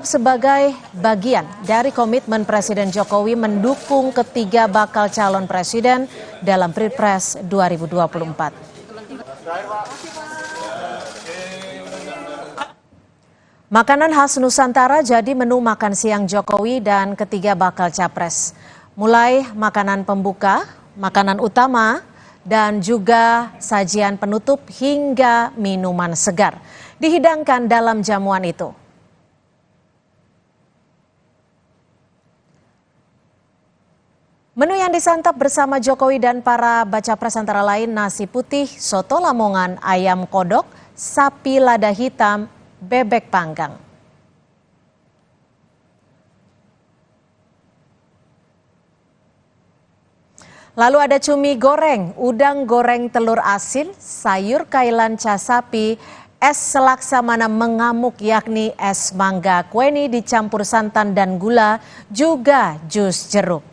Sebagai bagian dari komitmen Presiden Jokowi mendukung ketiga bakal calon presiden dalam Pilpres 2024. Makanan khas Nusantara jadi menu makan siang Jokowi dan ketiga bakal capres. Mulai makanan pembuka, makanan utama, dan juga sajian penutup hingga minuman segar dihidangkan dalam jamuan itu. Menu yang disantap bersama Jokowi dan para baca pres antara lain nasi putih, soto Lamongan, ayam kodok, sapi lada hitam, bebek panggang. Lalu ada cumi goreng, udang goreng telur asin, sayur kailan cas sapi, es selaksamana mengamuk yakni es mangga kueni dicampur santan dan gula, juga jus jeruk.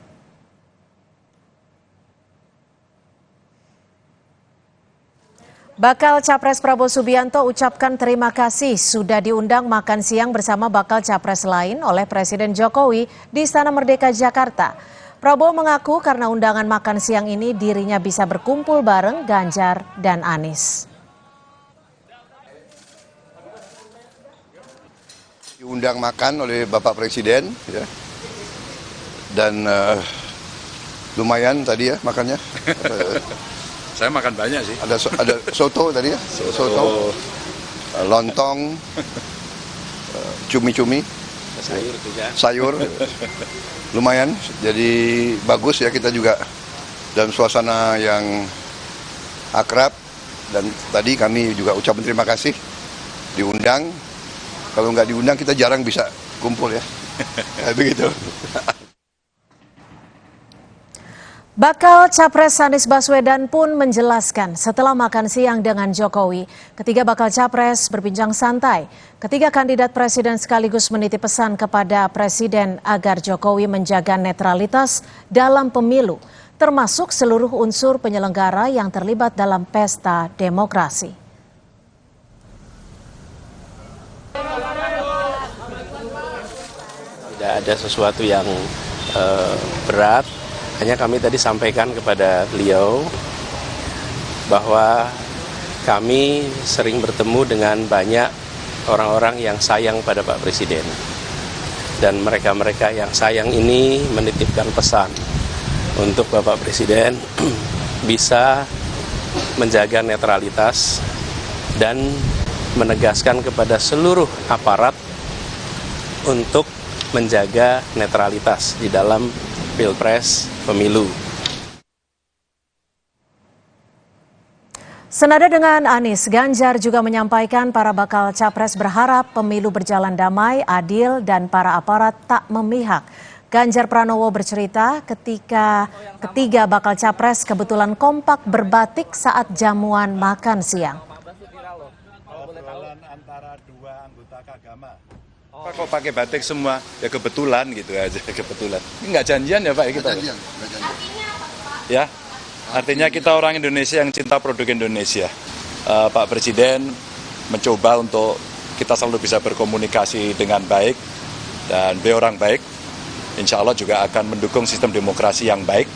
Bakal Capres Prabowo Subianto ucapkan terima kasih sudah diundang makan siang bersama bakal Capres lain oleh Presiden Jokowi di Istana Merdeka Jakarta. Prabowo mengaku karena undangan makan siang ini dirinya bisa berkumpul bareng Ganjar dan Anies. Diundang makan oleh Bapak Presiden, ya. Dan lumayan tadi ya makannya. Saya makan banyak sih. Ada soto tadi ya, soto, lontong, cumi-cumi, sayur, lumayan. Jadi bagus ya, kita juga dalam suasana yang akrab. Dan tadi kami juga ucapkan terima kasih diundang. Kalau nggak diundang kita jarang bisa kumpul ya. Begitu. Bakal Capres Anies Baswedan pun menjelaskan setelah makan siang dengan Jokowi, ketiga bakal Capres berbincang santai. Ketiga kandidat presiden sekaligus menitip pesan kepada Presiden agar Jokowi menjaga netralitas dalam pemilu, termasuk seluruh unsur penyelenggara yang terlibat dalam pesta demokrasi. Tidak ada sesuatu yang berat. Hanya kami tadi sampaikan kepada beliau bahwa kami sering bertemu dengan banyak orang-orang yang sayang pada Pak Presiden. Dan mereka-mereka yang sayang ini menitipkan pesan untuk Bapak Presiden bisa menjaga netralitas dan menegaskan kepada seluruh aparat untuk menjaga netralitas di dalam Pilpres pemilu. Senada dengan Anies, Ganjar juga menyampaikan para bakal capres berharap pemilu berjalan damai, adil, dan para aparat tak memihak. Ganjar Pranowo bercerita ketika ketiga bakal capres kebetulan kompak berbatik saat jamuan makan siang. Antara dua anggota keagama. Kok pakai batik semua? Ya kebetulan gitu aja, kebetulan. Ini nggak janjian ya Pak ya kita? Nggak janjian. Ya, artinya kita orang Indonesia yang cinta produk Indonesia. Pak Presiden mencoba untuk kita selalu bisa berkomunikasi dengan baik dan beliau orang baik. Insya Allah juga akan mendukung sistem demokrasi yang baik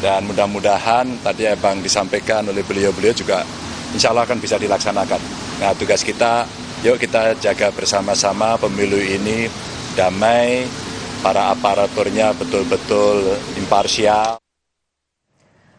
dan mudah-mudahan tadi Bang disampaikan oleh beliau-beliau juga insya Allah akan bisa dilaksanakan. Nah tugas kita, yuk kita jaga bersama-sama pemilu ini damai, para aparaturnya betul-betul imparsial.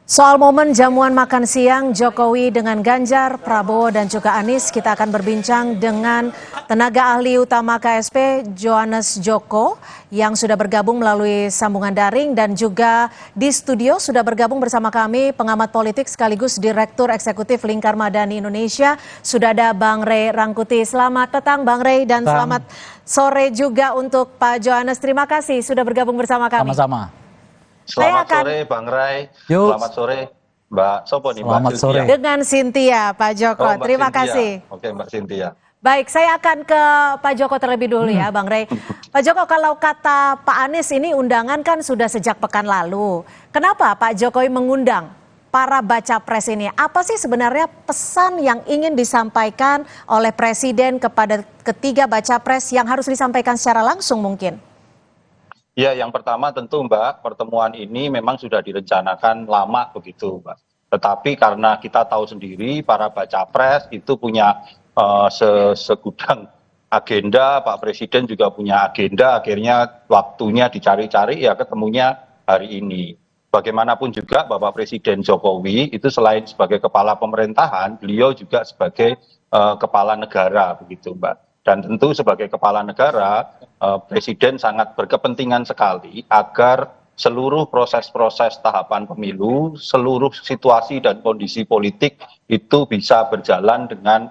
Soal momen jamuan makan siang Jokowi dengan Ganjar, Prabowo, dan juga Anies, kita akan berbincang dengan tenaga ahli utama KSP Johannes Joko yang sudah bergabung melalui sambungan daring, dan juga di studio sudah bergabung bersama kami pengamat politik sekaligus Direktur Eksekutif Lingkar Madani Indonesia. Sudah ada Bang Ray Rangkuti. Selamat petang Bang Ray dan selamat sore juga untuk Pak Johannes. Terima kasih sudah bergabung bersama kami. Sama-sama. Selamat sore Bang Ray, selamat sore Mbak Sopo nih, selamat Mbak sore. Dengan Cynthia, Pak Joko. Terima kasih. Oke Mbak Cynthia. Baik, saya akan ke Pak Joko terlebih dulu ya Bang Ray. Pak Joko, kalau kata Pak Anies ini undangan kan sudah sejak pekan lalu. Kenapa Pak Jokowi mengundang para baca pres ini. Apa sih sebenarnya pesan yang ingin disampaikan oleh Presiden kepada ketiga baca pres yang harus disampaikan secara langsung mungkin? Ya, yang pertama tentu Mbak, pertemuan ini memang sudah direncanakan lama begitu Mbak. Tetapi karena kita tahu sendiri para baca pres itu punya segudang agenda, Pak Presiden juga punya agenda, akhirnya waktunya dicari-cari ya ketemunya hari ini. Bagaimanapun juga Bapak Presiden Jokowi itu selain sebagai kepala pemerintahan, beliau juga sebagai kepala negara begitu Mbak. Dan tentu sebagai kepala negara, Presiden sangat berkepentingan sekali agar seluruh proses-proses tahapan pemilu, seluruh situasi dan kondisi politik itu bisa berjalan dengan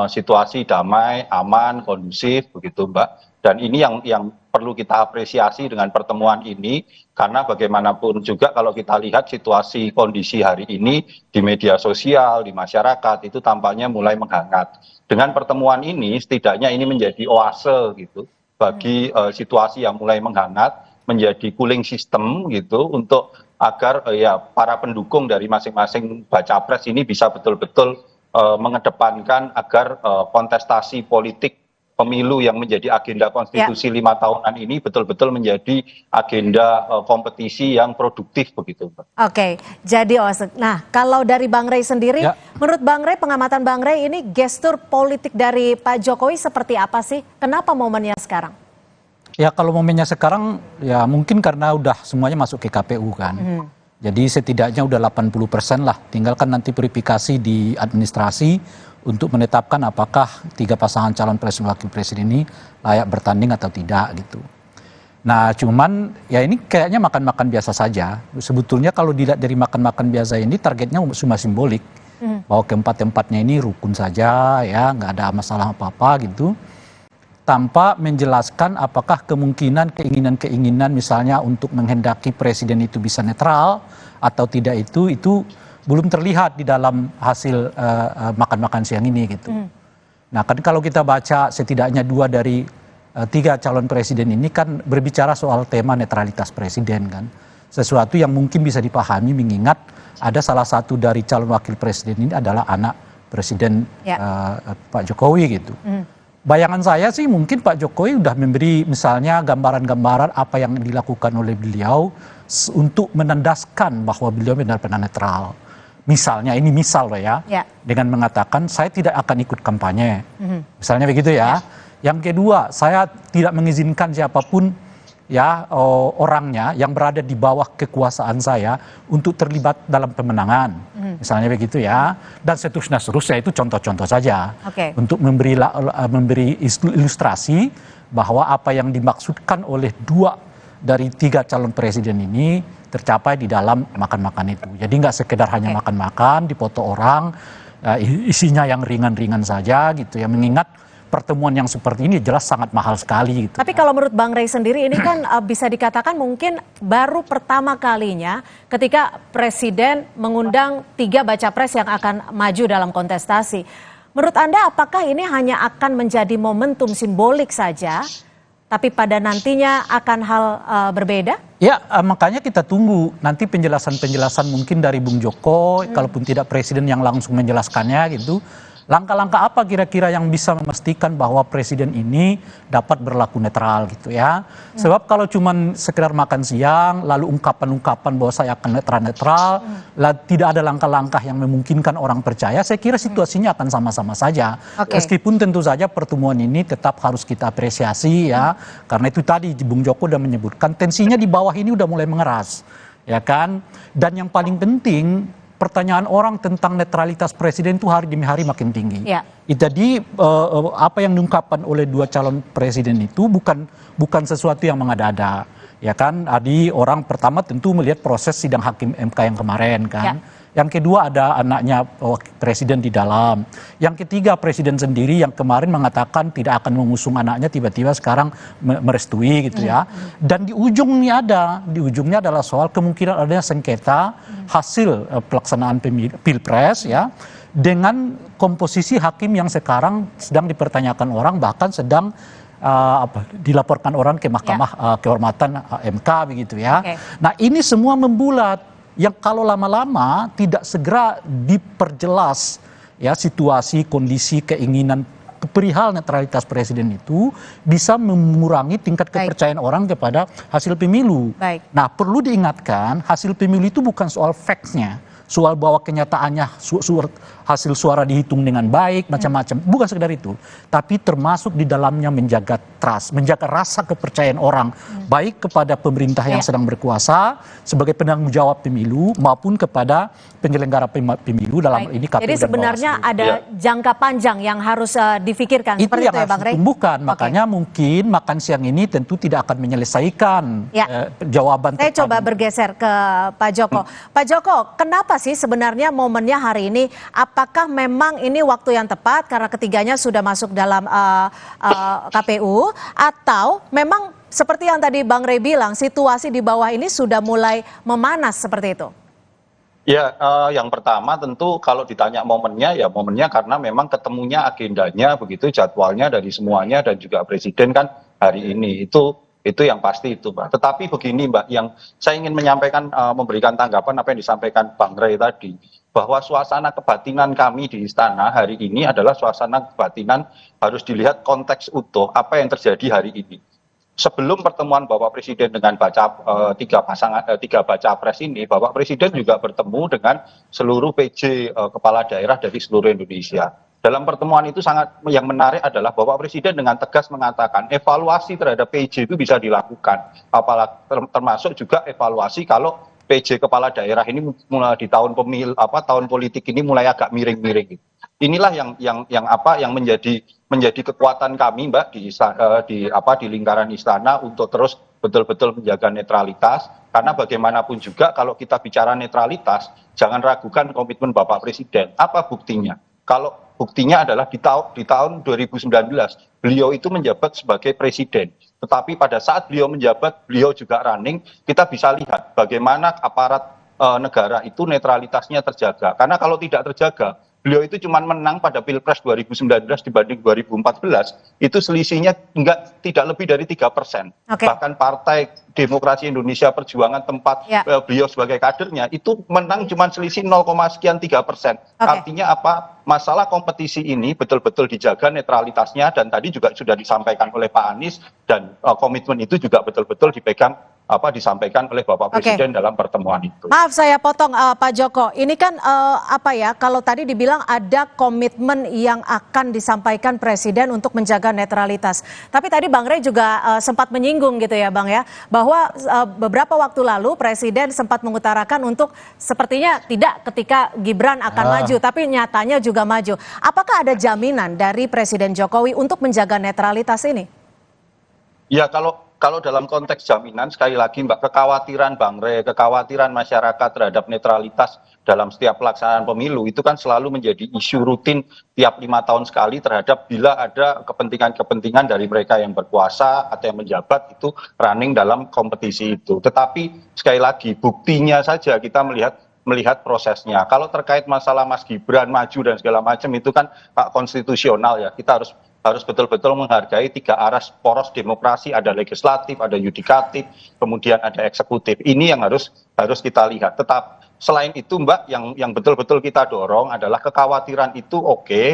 situasi damai, aman, kondusif begitu Mbak. Dan ini yang perlu kita apresiasi dengan pertemuan ini, karena bagaimanapun juga kalau kita lihat situasi kondisi hari ini di media sosial, di masyarakat itu tampaknya mulai menghangat. Dengan pertemuan ini setidaknya ini menjadi oase gitu bagi situasi yang mulai menghangat, menjadi cooling system gitu untuk agar ya para pendukung dari masing-masing baca pres ini bisa betul-betul mengedepankan agar kontestasi politik pemilu yang menjadi agenda konstitusi 5 tahunan ini betul-betul menjadi agenda kompetisi yang produktif begitu. Oke, jadi nah kalau dari Bang Rey sendiri, menurut Bang Rey, pengamatan Bang Rey ini gestur politik dari Pak Jokowi seperti apa sih? Kenapa momennya sekarang? Ya kalau momennya sekarang ya mungkin karena udah semuanya masuk ke KPU kan. Jadi setidaknya udah 80% lah, tinggalkan nanti verifikasi di administrasi untuk menetapkan apakah 3 pasangan calon presiden wakil presiden ini layak bertanding atau tidak gitu. Nah cuman ya ini kayaknya makan-makan biasa saja. Sebetulnya kalau dilihat dari makan-makan biasa ini targetnya cuma simbolik. Bahwa keempat-empatnya ini rukun saja ya, nggak ada masalah apa-apa gitu. Tanpa menjelaskan apakah kemungkinan keinginan-keinginan misalnya untuk menghendaki presiden itu bisa netral atau tidak itu belum terlihat di dalam hasil makan-makan siang ini gitu. Nah kan kalau kita baca setidaknya 2 dari 3 calon presiden ini kan berbicara soal tema netralitas presiden kan. Sesuatu yang mungkin bisa dipahami mengingat ada salah satu dari calon wakil presiden ini adalah anak presiden Pak Jokowi gitu. Bayangan saya sih mungkin Pak Jokowi sudah memberi misalnya gambaran-gambaran apa yang dilakukan oleh beliau untuk menandaskan bahwa beliau benar-benar netral. Misalnya ini misal loh ya, dengan mengatakan saya tidak akan ikut kampanye. Misalnya begitu ya. Yang kedua, saya tidak mengizinkan siapapun ya orangnya yang berada di bawah kekuasaan saya untuk terlibat dalam pemenangan. Misalnya begitu ya. Dan seterusnya itu contoh-contoh saja. Untuk memberi ilustrasi bahwa apa yang dimaksudkan oleh 2 dari 3 calon presiden ini tercapai di dalam makan-makan itu. Jadi nggak sekedar hanya makan-makan, dipoto orang, isinya yang ringan-ringan saja gitu ya. Mengingat pertemuan yang seperti ini jelas sangat mahal sekali gitu. Tapi kalau menurut Bang Rey sendiri ini kan bisa dikatakan mungkin baru pertama kalinya ketika Presiden mengundang 3 baca pres yang akan maju dalam kontestasi. Menurut Anda apakah ini hanya akan menjadi momentum simbolik saja, tapi pada nantinya akan hal berbeda? Ya makanya kita tunggu nanti penjelasan-penjelasan mungkin dari Bung Joko, kalaupun tidak Presiden yang langsung menjelaskannya gitu. Langkah-langkah apa kira-kira yang bisa memastikan bahwa presiden ini dapat berlaku netral gitu ya. Sebab kalau cuman sekedar makan siang lalu ungkapan-ungkapan bahwa saya akan netral, tidak ada langkah-langkah yang memungkinkan orang percaya, saya kira situasinya akan sama-sama saja. Meskipun tentu saja pertemuan ini tetap harus kita apresiasi ya. Karena itu tadi Bung Joko udah menyebutkan tensinya di bawah ini udah mulai mengeras. Ya kan? Dan yang paling penting pertanyaan orang tentang netralitas presiden itu hari demi hari makin tinggi. Jadi apa yang diungkapkan oleh 2 calon presiden itu bukan sesuatu yang mengada-ada. Ya kan, Adi orang pertama tentu melihat proses sidang hakim MK yang kemarin kan. Yang kedua ada anaknya presiden di dalam. Yang ketiga presiden sendiri yang kemarin mengatakan tidak akan mengusung anaknya tiba-tiba sekarang merestui gitu ya. Dan di ujungnya adalah soal kemungkinan adanya sengketa hasil pelaksanaan pilpres ya. Dengan komposisi hakim yang sekarang sedang dipertanyakan orang bahkan sedang dilaporkan orang ke Mahkamah Kehormatan MK begitu ya. Nah ini semua membulat yang kalau lama-lama tidak segera diperjelas ya situasi, kondisi, keinginan perihal netralitas presiden itu bisa mengurangi tingkat kepercayaan orang kepada hasil pemilu. Nah, perlu diingatkan hasil pemilu itu bukan soal facts-nya, soal bahwa kenyataannya hasil suara dihitung dengan baik, macam-macam. Bukan sekedar itu. Tapi termasuk di dalamnya menjaga trust, menjaga rasa kepercayaan orang. Baik kepada pemerintah yang sedang berkuasa, sebagai penanggung jawab pemilu, maupun kepada penyelenggara pemilu dalam ini KPU. Jadi sebenarnya ada jangka panjang yang harus difikirkan. Itu seperti yang itu ya, harus Bang Rey? ditumbuhkan. Makanya mungkin makan siang ini tentu tidak akan menyelesaikan jawaban. Saya coba bergeser ke Pak Joko. Pak Joko, kenapa sih sebenarnya momennya hari ini? Apakah memang ini waktu yang tepat karena ketiganya sudah masuk dalam KPU, atau memang seperti yang tadi Bang Rey bilang, situasi di bawah ini sudah mulai memanas seperti itu? Ya, yang pertama tentu kalau ditanya momennya, ya momennya karena memang ketemunya agendanya begitu, jadwalnya dari semuanya dan juga presiden kan hari ini. Itu yang pasti itu, Mbak. Tetapi begini, Mbak, yang saya ingin menyampaikan, memberikan tanggapan apa yang disampaikan Bang Rey tadi, bahwa suasana kebatinan kami di istana hari ini adalah suasana kebatinan harus dilihat konteks utuh apa yang terjadi hari ini. Sebelum pertemuan Bapak Presiden dengan tiga baca pres ini, Bapak Presiden juga bertemu dengan seluruh PJ kepala daerah dari seluruh Indonesia. Dalam pertemuan itu yang menarik adalah Bapak Presiden dengan tegas mengatakan evaluasi terhadap PJ itu bisa dilakukan, apalagi termasuk juga evaluasi kalau PJ kepala daerah ini mulai di tahun politik ini mulai agak miring-miring. Inilah yang menjadi kekuatan kami, Mbak, di lingkaran istana untuk terus betul-betul menjaga netralitas, karena bagaimanapun juga kalau kita bicara netralitas, jangan ragukan komitmen Bapak Presiden. Apa buktinya? Kalau buktinya adalah di tahun 2019 beliau itu menjabat sebagai presiden. Tetapi pada saat beliau menjabat, beliau juga running, kita bisa lihat bagaimana aparat negara itu netralitasnya terjaga. Karena kalau tidak terjaga, beliau itu cuma menang pada Pilpres 2019 dibanding 2014, itu selisihnya tidak lebih dari 3%. Bahkan Partai Demokrasi Indonesia Perjuangan tempat beliau sebagai kadernya, itu menang cuma selisih 0,3%. Artinya apa? Masalah kompetisi ini betul-betul dijaga netralitasnya, dan tadi juga sudah disampaikan oleh Pak Anies, dan komitmen itu juga betul-betul disampaikan oleh Bapak Presiden dalam pertemuan itu. Maaf saya potong Pak Joko, ini kan kalau tadi dibilang ada komitmen yang akan disampaikan Presiden untuk menjaga netralitas. Tapi tadi Bang Rey juga sempat menyinggung gitu ya Bang ya, bahwa beberapa waktu lalu Presiden sempat mengutarakan untuk sepertinya tidak ketika Gibran akan maju, tapi nyatanya juga maju. Apakah ada jaminan dari Presiden Jokowi untuk menjaga netralitas ini? Ya, kalau dalam konteks jaminan, sekali lagi Mbak, kekhawatiran Bang Rey, kekhawatiran masyarakat terhadap netralitas dalam setiap pelaksanaan pemilu itu kan selalu menjadi isu rutin tiap 5 tahun sekali terhadap bila ada kepentingan-kepentingan dari mereka yang berkuasa atau yang menjabat itu running dalam kompetisi itu. Tetapi sekali lagi buktinya saja kita melihat prosesnya. Kalau terkait masalah Mas Gibran maju dan segala macam itu kan hak konstitusional ya. Kita harus betul-betul menghargai 3 aras poros demokrasi, ada legislatif, ada yudikatif, kemudian ada eksekutif. Ini yang harus kita lihat. Tetap selain itu Mbak, yang betul-betul kita dorong adalah kekhawatiran itu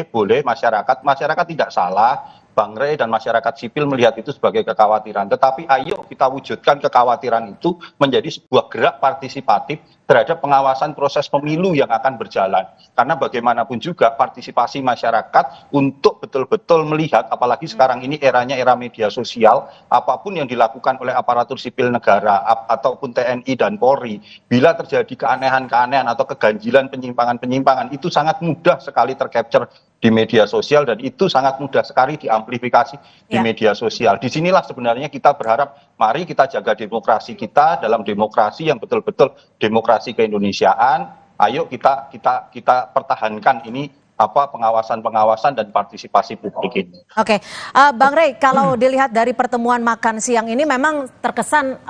boleh masyarakat tidak salah. Bang Rey dan masyarakat sipil melihat itu sebagai kekhawatiran. Tetapi ayo kita wujudkan kekhawatiran itu menjadi sebuah gerak partisipatif terhadap pengawasan proses pemilu yang akan berjalan. Karena bagaimanapun juga partisipasi masyarakat untuk betul-betul melihat, apalagi sekarang ini eranya era media sosial, apapun yang dilakukan oleh aparatur sipil negara ataupun TNI dan Polri, bila terjadi keanehan-keanehan atau keganjilan penyimpangan-penyimpangan, itu sangat mudah sekali tercapture di media sosial, dan itu sangat mudah sekali diamplifikasi di media sosial. Disinilah sebenarnya kita berharap, mari kita jaga demokrasi kita dalam demokrasi yang betul-betul demokrasi keindonesiaan. Ayo kita pertahankan ini pengawasan dan partisipasi publik ini. Bang Rey, kalau dilihat dari pertemuan makan siang ini memang terkesan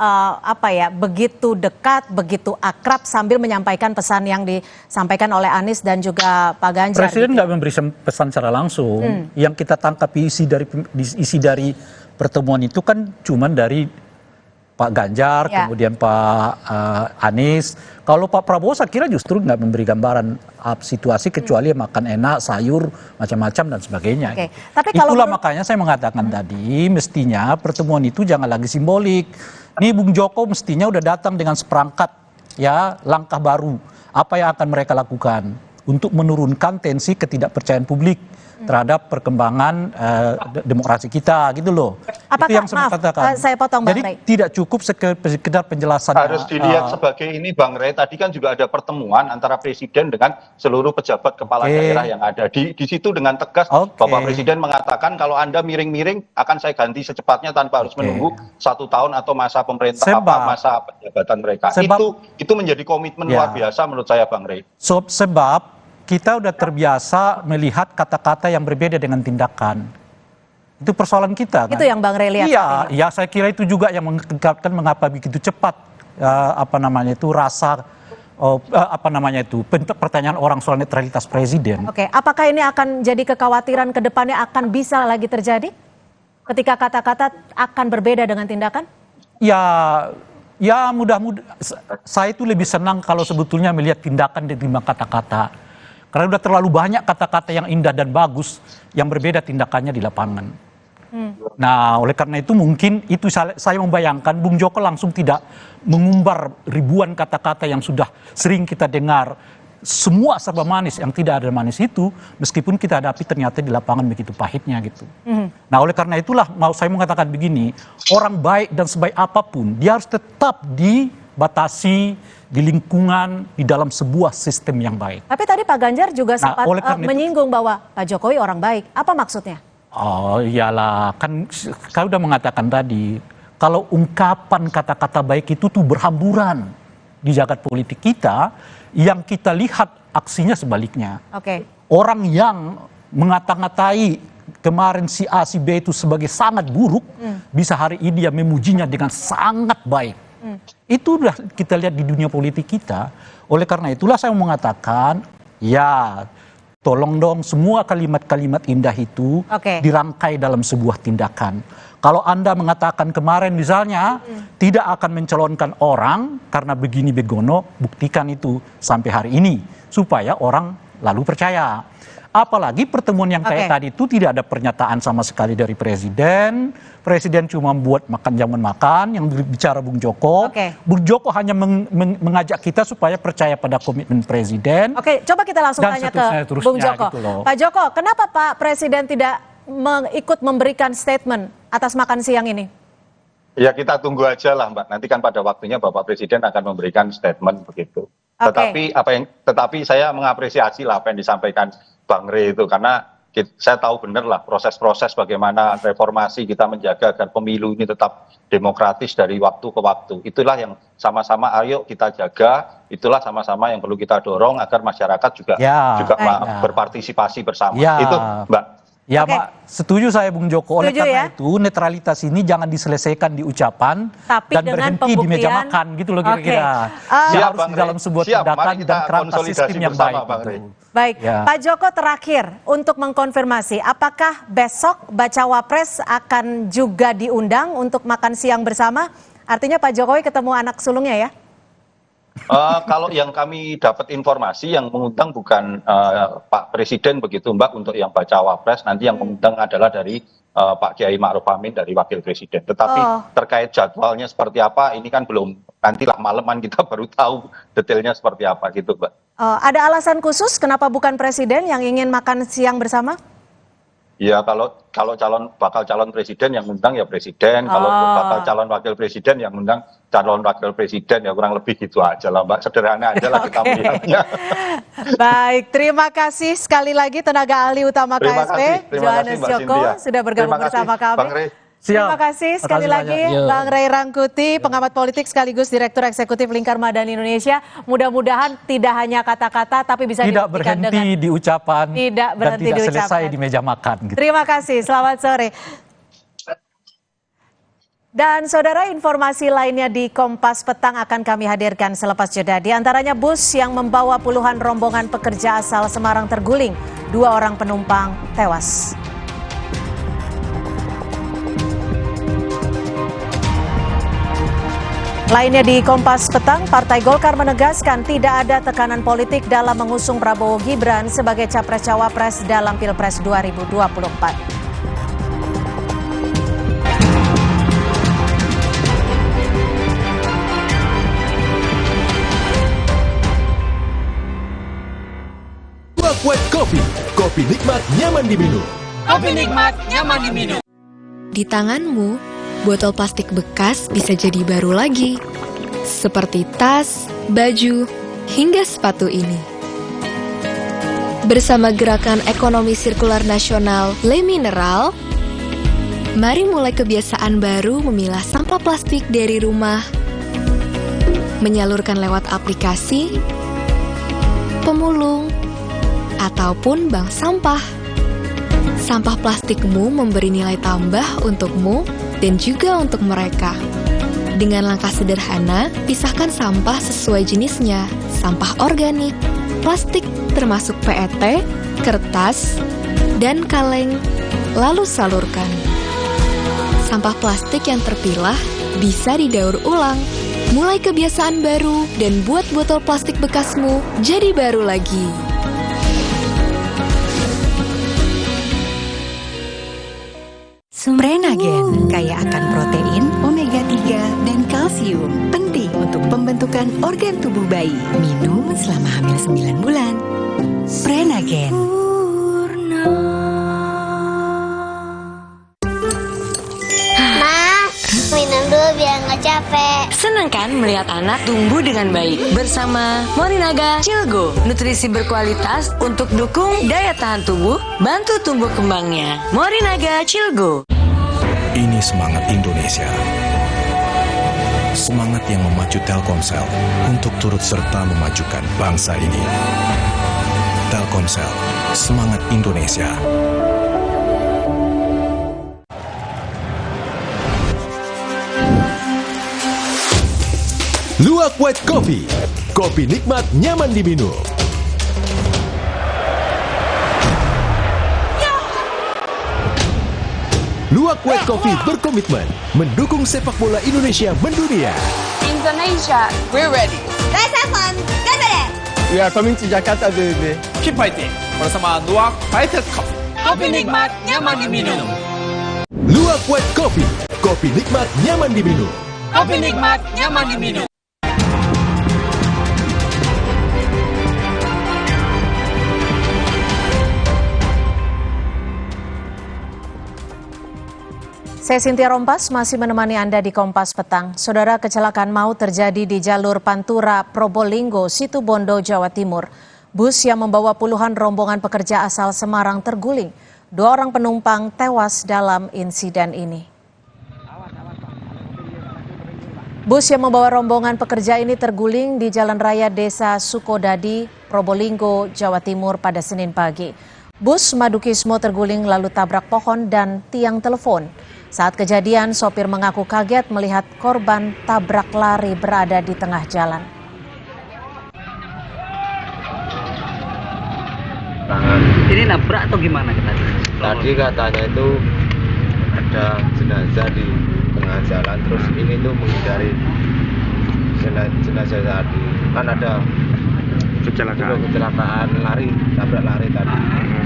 begitu dekat, begitu akrab sambil menyampaikan pesan yang disampaikan oleh Anies dan juga Pak Ganjar. Presiden nggak memberi pesan secara langsung. Yang kita tangkap isi dari pertemuan itu kan cuman dari Pak Ganjar, Ya. kemudian Pak Anies. Kalau Pak Prabowo saya kira justru nggak memberi gambaran situasi kecuali makan enak, sayur, macam-macam dan sebagainya. Oke. Gitu. Tapi kalau Itulah menurut- makanya saya mengatakan tadi mestinya pertemuan itu jangan lagi simbolik. Nih Bung Joko mestinya udah datang dengan seperangkat ya langkah baru. Apa yang akan mereka lakukan untuk menurunkan tensi ketidakpercayaan publik terhadap perkembangan demokrasi kita gitu loh. Apakah- Itu yang saya maaf, katakan. saya potong, Bang Jadi Ray. tidak cukup sekedar penjelasan. Harus dilihat sebagai ini Bang Ray, tadi kan juga ada pertemuan antara Presiden dengan seluruh pejabat kepala Oke. daerah yang ada. Di situ dengan tegas Oke. Bapak Presiden mengatakan kalau Anda miring-miring akan saya ganti secepatnya tanpa harus Oke. menunggu 1 tahun atau masa pemerintah Sebab- masa jabatan mereka. sebab- Itu menjadi komitmen Ya. luar biasa menurut saya Bang Ray. Sebab kita udah terbiasa melihat kata-kata yang berbeda dengan tindakan. Itu persoalan kita kan. Itu yang Bang Ray lihat. Iya, ya saya kira itu juga yang mengungkapkan mengapa begitu cepat rasa pertanyaan orang soal netralitas presiden. Oke, apakah ini akan jadi kekhawatiran ke depannya akan bisa lagi terjadi? Ketika kata-kata akan berbeda dengan tindakan? Ya mudah-mudahan saya itu lebih senang kalau sebetulnya melihat tindakan ditimbang kata-kata. Karena udah terlalu banyak kata-kata yang indah dan bagus yang berbeda tindakannya di lapangan. Nah, oleh karena itu mungkin itu saya membayangkan Bung Joko langsung tidak mengumbar ribuan kata-kata yang sudah sering kita dengar. Semua serba manis, yang tidak ada manis itu, meskipun kita hadapi ternyata di lapangan begitu pahitnya gitu. Nah, oleh karena itulah mau saya mengatakan begini, orang baik dan sebaik apapun, dia harus tetap dibatasi di lingkungan, di dalam sebuah sistem yang baik. Tapi tadi Pak Ganjar juga sempat oleh karena itu- menyinggung bahwa Pak Jokowi orang baik. Apa maksudnya? Oh iyalah, kan kau udah mengatakan tadi, kalau ungkapan kata-kata baik itu tuh berhamburan di jagat politik kita, yang kita lihat aksinya sebaliknya. Oke. Orang yang mengata-ngatai kemarin si A, si B itu sebagai sangat buruk, bisa hari ini dia memujinya dengan sangat baik. Itu udah kita lihat di dunia politik kita. Oleh karena itulah saya mengatakan, ya tolong dong semua kalimat-kalimat indah itu Oke. dirangkai dalam sebuah tindakan. Kalau Anda mengatakan kemarin misalnya tidak akan mencalonkan orang karena begini begono, buktikan itu sampai hari ini supaya orang lalu percaya. Apalagi pertemuan yang kayak Oke. tadi itu tidak ada pernyataan sama sekali dari presiden. Presiden cuma buat makan yang bicara Bung Joko. Oke. Bung Joko hanya mengajak kita supaya percaya pada komitmen presiden. Oke, coba kita langsung Dan tanya seterusnya, ke terusnya Bung Joko. gitu loh. Pak Joko, kenapa Pak Presiden tidak ikut memberikan statement atas makan siang ini? Ya kita tunggu aja lah Mbak. Nanti kan pada waktunya Bapak Presiden akan memberikan statement begitu. Oke. Tetapi saya mengapresiasi lah apa yang disampaikan Bang Ray itu karena saya tahu benar lah proses-proses bagaimana reformasi kita menjaga agar pemilu ini tetap demokratis dari waktu ke waktu. Itulah yang sama-sama ayo kita jaga. Itulah sama-sama yang perlu kita dorong agar masyarakat juga baik. berpartisipasi bersama. Ya. Itu Mbak. Ya, Oke. Pak, setuju saya Bung Joko. Oleh Setuju, karena ya? itu netralitas ini jangan diselesaikan di ucapan Tapi dan dengan berhenti di meja pembuktian. makan gitu loh Oke. kira-kira. Ah. Dia Siap, harus Bang di dalam Ray. sebuah Siap, tindakan mari kita dan kerangka konsolidasi sistem yang bersama, baik. Bang Gitu. Ray. Baik, Ya. Pak Joko terakhir untuk mengkonfirmasi, apakah besok Bacawa Pres akan juga diundang untuk makan siang bersama? Artinya Pak Jokowi ketemu anak sulungnya ya? Kalau yang kami dapat informasi yang mengundang bukan Pak Presiden begitu Mbak untuk yang bacawa pres, nanti yang mengundang adalah dari Pak Kiai Ma'ruf Amin dari Wakil Presiden. Tetapi terkait jadwalnya seperti apa, ini kan belum, nantilah malaman kita baru tahu detailnya seperti apa gitu Mbak. Ada alasan khusus kenapa bukan Presiden yang ingin makan siang bersama? Ya kalau bakal calon presiden yang undang ya presiden, kalau bakal calon wakil presiden yang undang calon wakil presiden, ya kurang lebih gitu aja lah Mbak, sederhana aja lah kita melihatnya. Baik, terima kasih sekali lagi tenaga ahli utama Terima KSP, kasih, Johannes Mbak Joko Cynthia. sudah bergabung Terima kasih, bersama kami. Bang Ray. Terima kasih sekali Makasih lagi banyak. Yuk. Bang Ray Rangkuti, pengamat politik sekaligus Direktur Eksekutif Lingkar Madani Indonesia. Mudah-mudahan tidak hanya kata-kata tapi bisa Tidak dibuktikan berhenti dengan di ucapan Tidak dan berhenti tidak diucapkan. selesai di meja makan. Gitu. Terima kasih, selamat sore. Dan saudara, informasi lainnya di Kompas Petang akan kami hadirkan selepas jeda. Di antaranya bus yang membawa puluhan rombongan pekerja asal Semarang terguling. 2 orang penumpang tewas. Lainnya di Kompas Petang, Partai Golkar menegaskan tidak ada tekanan politik dalam mengusung Prabowo Gibran sebagai capres-cawapres dalam Pilpres 2024. White Coffee, kopi nikmat nyaman diminum. Kopi nikmat nyaman diminum. Di tanganmu, botol plastik bekas bisa jadi baru lagi. Seperti tas, baju, hingga sepatu ini. Bersama Gerakan Ekonomi Sirkular Nasional Le Mineral, mari mulai kebiasaan baru memilah sampah plastik dari rumah, menyalurkan lewat aplikasi, pemulung, ataupun bank sampah. Sampah plastikmu memberi nilai tambah untukmu dan juga untuk mereka. Dengan langkah sederhana, pisahkan sampah sesuai jenisnya, sampah organik, plastik termasuk PET, kertas, dan kaleng, lalu salurkan. Sampah plastik yang terpilah bisa didaur ulang. Mulai kebiasaan baru dan buat botol plastik bekasmu jadi baru lagi. Prenagen kaya akan protein, omega 3, dan kalsium. Penting untuk pembentukan organ tubuh bayi. Minum selama hamil 9 bulan. Prenagen. Mas, minum dulu biar nggak capek. Senang kan melihat anak tumbuh dengan baik bersama Morinaga Cilgo. Nutrisi berkualitas untuk dukung daya tahan tubuh, bantu tumbuh kembangnya. Morinaga Cilgo. Ini semangat Indonesia. Semangat yang memacu Telkomsel untuk turut serta memajukan bangsa ini. Telkomsel, semangat Indonesia. Luwak White Coffee, kopi nikmat nyaman diminum. Luwak White Coffee berkomitmen mendukung sepak bola Indonesia mendunia. Indonesia, we're ready. Let's have fun. Get it. We are coming to Jakarta, baby. Keep fighting bersama Luwak White Coffee. Kopi nikmat nyaman diminum. Luwak White Coffee, kopi nikmat nyaman diminum. Kopi nikmat nyaman diminum. Saya Cynthia Rompas masih menemani Anda di Kompas Petang. Saudara, kecelakaan maut terjadi di jalur Pantura, Probolinggo, Situbondo, Jawa Timur. Bus yang membawa puluhan rombongan pekerja asal Semarang terguling. 2 orang penumpang tewas dalam insiden ini. Bus yang membawa rombongan pekerja ini terguling di Jalan Raya Desa Sukodadi, Probolinggo, Jawa Timur pada Senin pagi. Bus Madukismo terguling lalu tabrak pohon dan tiang telepon. Saat kejadian, sopir mengaku kaget melihat korban tabrak lari berada di tengah jalan. Ini nabrak atau gimana tadi? Tadi katanya itu ada jenazah di tengah jalan, terus ini tuh menghindari jenazah tadi. Kan ada kecelakaan lari, tabrak lari tadi.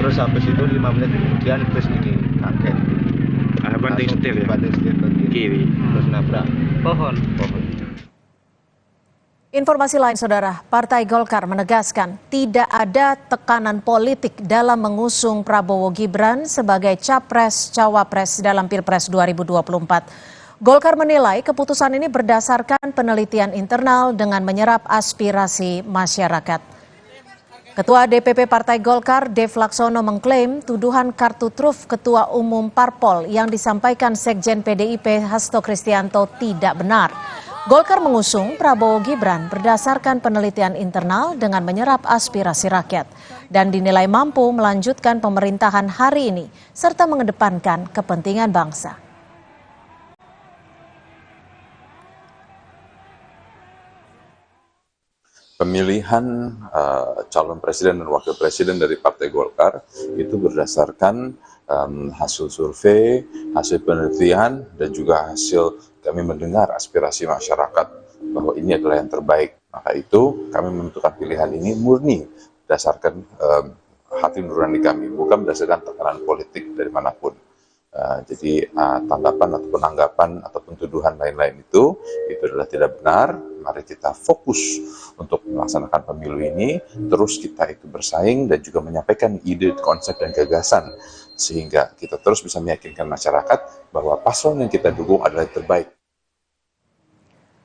Terus habis itu 5 menit kemudian bus ini kaget. Banting setir ya? Banting setir ke kiri. Terus nabrak pohon. Informasi lain, Saudara, Partai Golkar menegaskan tidak ada tekanan politik dalam mengusung Prabowo Gibran sebagai capres-cawapres dalam Pilpres 2024. Golkar menilai keputusan ini berdasarkan penelitian internal dengan menyerap aspirasi masyarakat. Ketua DPP Partai Golkar, Dev Laksono, mengklaim tuduhan kartu truf Ketua Umum Parpol yang disampaikan Sekjen PDIP Hasto Kristianto tidak benar. Golkar mengusung Prabowo Gibran berdasarkan penelitian internal dengan menyerap aspirasi rakyat dan dinilai mampu melanjutkan pemerintahan hari ini serta mengedepankan kepentingan bangsa. Pemilihan calon presiden dan wakil presiden dari Partai Golkar itu berdasarkan hasil survei, hasil penelitian, dan juga hasil kami mendengar aspirasi masyarakat bahwa ini adalah yang terbaik. Maka itu kami menentukan pilihan ini murni berdasarkan hati nurani kami, bukan berdasarkan tekanan politik dari manapun. Jadi tanggapan ataupun anggapan ataupun tuduhan lain-lain itu adalah tidak benar. Mari kita fokus untuk melaksanakan pemilu ini, terus kita itu bersaing dan juga menyampaikan ide, konsep dan gagasan sehingga kita terus bisa meyakinkan masyarakat bahwa paslon yang kita dukung adalah yang terbaik.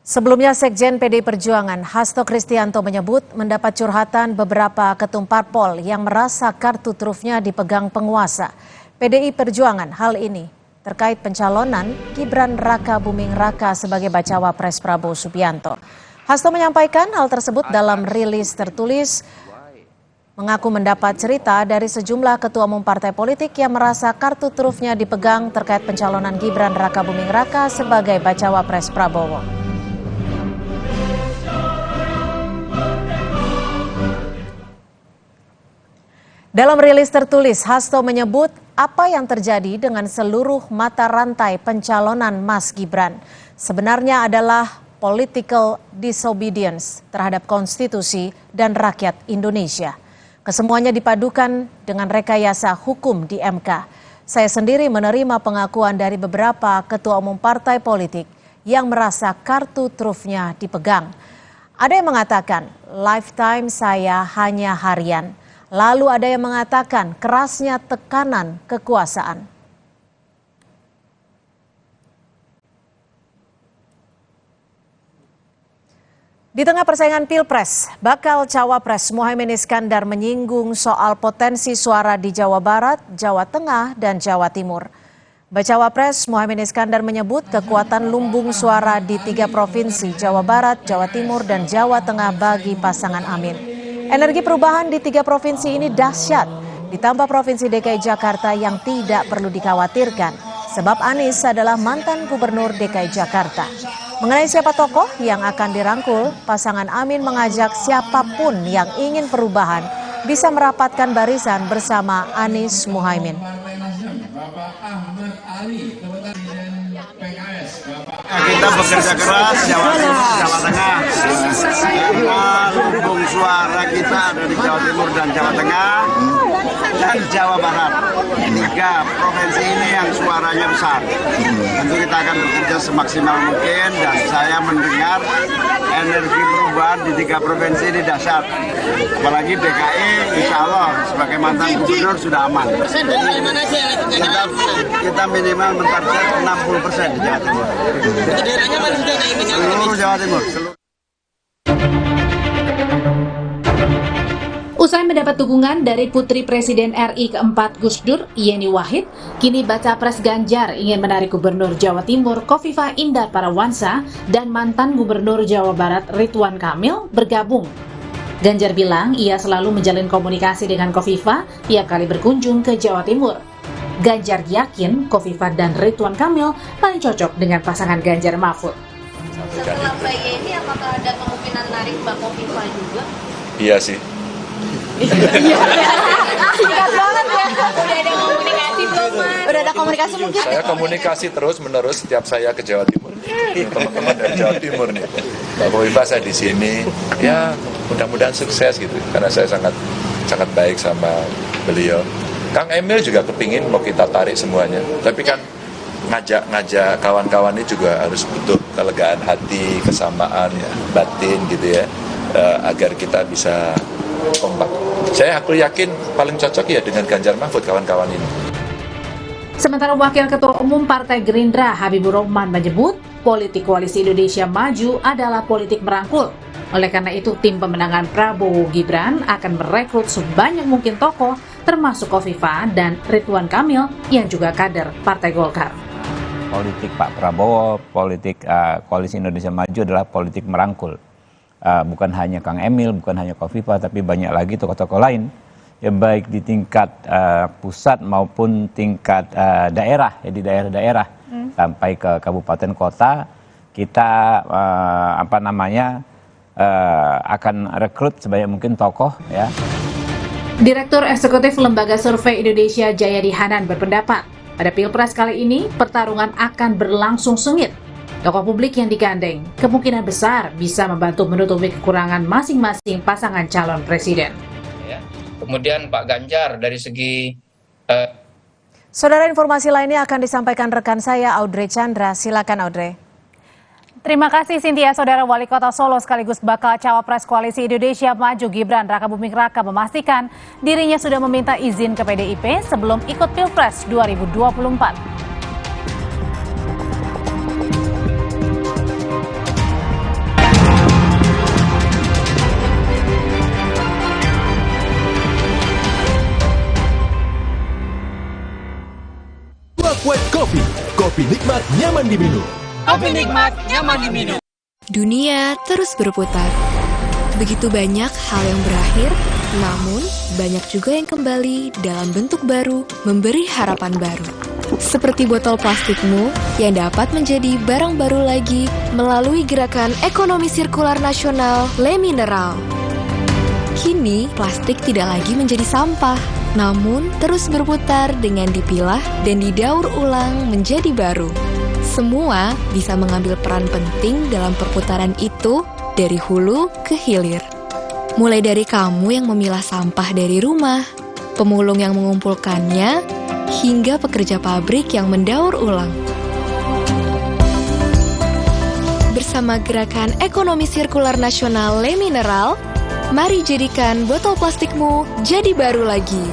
Sebelumnya Sekjen PDI Perjuangan Hasto Kristianto menyebut mendapat curhatan beberapa ketum parpol yang merasa kartu trufnya dipegang penguasa. PDI Perjuangan hal ini terkait pencalonan Gibran Raka Buming Raka sebagai bacawa pres Prabowo Subianto. Hasto menyampaikan hal tersebut dalam rilis tertulis, mengaku mendapat cerita dari sejumlah ketua umum partai politik yang merasa kartu trufnya dipegang terkait pencalonan Gibran Raka Buming Raka sebagai bacawa pres Prabowo. Dalam rilis tertulis, Hasto menyebut apa yang terjadi dengan seluruh mata rantai pencalonan Mas Gibran sebenarnya adalah political disobedience terhadap konstitusi dan rakyat Indonesia. Kesemuanya dipadukan dengan rekayasa hukum di MK. Saya sendiri menerima pengakuan dari beberapa ketua umum partai politik yang merasa kartu trufnya dipegang. Ada yang mengatakan lifetime saya hanya harian. Lalu ada yang mengatakan kerasnya tekanan kekuasaan. Di tengah persaingan Pilpres, bakal cawapres Muhaimin Iskandar menyinggung soal potensi suara di Jawa Barat, Jawa Tengah, dan Jawa Timur. Bacawa pres Muhaimin Iskandar menyebut kekuatan lumbung suara di 3 provinsi, Jawa Barat, Jawa Timur, dan Jawa Tengah bagi pasangan Amin. Energi perubahan di 3 provinsi ini dahsyat, ditambah Provinsi DKI Jakarta yang tidak perlu dikhawatirkan, sebab Anies adalah mantan gubernur DKI Jakarta. Mengenai siapa tokoh yang akan dirangkul, pasangan Amin mengajak siapapun yang ingin perubahan bisa merapatkan barisan bersama Anies Muhaimin. Kita bekerja keras, Jawa Timur, Jawa Tengah. Karena lumbung suara kita ada di Jawa Timur dan Jawa Tengah dan Jawa Barat. 3 provinsi ini yang suaranya besar. Tentu kita akan bekerja semaksimal mungkin dan saya mendengar energi perubahan di 3 provinsi ini dahsyat. Apalagi DKI, insya Allah sebagai mantan gubernur sudah aman. Kita minimal mentarget 60% di Jawa Timur. Seluruh Jawa Timur. Usai mendapat dukungan dari Putri Presiden RI keempat Gus Dur, Yeni Wahid, kini baca pres Ganjar ingin menarik Gubernur Jawa Timur Khofifah Indar Parawansa dan mantan Gubernur Jawa Barat Ridwan Kamil bergabung. Ganjar bilang ia selalu menjalin komunikasi dengan Khofifah tiap kali berkunjung ke Jawa Timur. Ganjar yakin Khofifah dan Ridwan Kamil paling cocok dengan pasangan Ganjar Mahfud. Setelah Mbak Yeni, apakah ada kemungkinan narik Mbak Khofifah juga? Iya sih. Singkat banget ya. Udah ada komunikasi belum, Mas? Udah ada komunikasi mungkin? Saya komunikasi terus-menerus setiap saya ke Jawa Timur. Teman-teman dari Jawa Timur nih. Mbak Khofifah saya di sini, ya mudah-mudahan sukses gitu. Karena saya sangat baik sama beliau. Kang Emil juga kepingin mau kita tarik semuanya. Tapi kan ngajak kawan-kawan ini juga harus butuh kelegaan hati, kesamaan batin gitu ya. Agar kita bisa kompak. Aku yakin paling cocok ya dengan Ganjar Mahfud kawan-kawan ini. Sementara Wakil Ketua Umum Partai Gerindra Habibur Rahman menyebut politik Koalisi Indonesia Maju adalah politik merangkul. Oleh karena itu tim pemenangan Prabowo Gibran akan merekrut sebanyak mungkin tokoh termasuk Khofifah dan Ridwan Kamil yang juga kader Partai Golkar. Politik Pak Prabowo, politik Koalisi Indonesia Maju adalah politik merangkul. Bukan hanya Kang Emil, bukan hanya Khofifah, tapi banyak lagi tokoh-tokoh lain, ya baik di tingkat pusat maupun tingkat daerah, ya di daerah-daerah sampai ke kabupaten kota, kita akan rekrut sebanyak mungkin tokoh, ya. Direktur Eksekutif Lembaga Survei Indonesia Jayadi Hanan berpendapat, pada Pilpres kali ini pertarungan akan berlangsung sengit. Tokoh publik yang digandeng kemungkinan besar bisa membantu menutupi kekurangan masing-masing pasangan calon presiden. Kemudian Pak Ganjar dari segi Saudara, informasi lainnya akan disampaikan rekan saya Audrey Chandra. Silakan Audrey. Terima kasih Cynthia. Saudara, Wali Kota Solo sekaligus bakal cawapres Koalisi Indonesia Maju Gibran Rakabuming Raka memastikan dirinya sudah meminta izin ke PDIP sebelum ikut Pilpres 2024. White Coffee, kopi nikmat nyaman diminum. Kopi nikmat, nyaman diminum. Dunia terus berputar. Begitu banyak hal yang berakhir, namun banyak juga yang kembali dalam bentuk baru, memberi harapan baru. Seperti botol plastikmu yang dapat menjadi barang baru lagi melalui gerakan ekonomi sirkular nasional Le Mineral. Kini, plastik tidak lagi menjadi sampah, namun terus berputar dengan dipilah dan didaur ulang menjadi baru. Semua bisa mengambil peran penting dalam perputaran itu dari hulu ke hilir. Mulai dari kamu yang memilah sampah dari rumah, pemulung yang mengumpulkannya, hingga pekerja pabrik yang mendaur ulang. Bersama gerakan ekonomi sirkular nasional Le Mineral, mari jadikan botol plastikmu jadi baru lagi.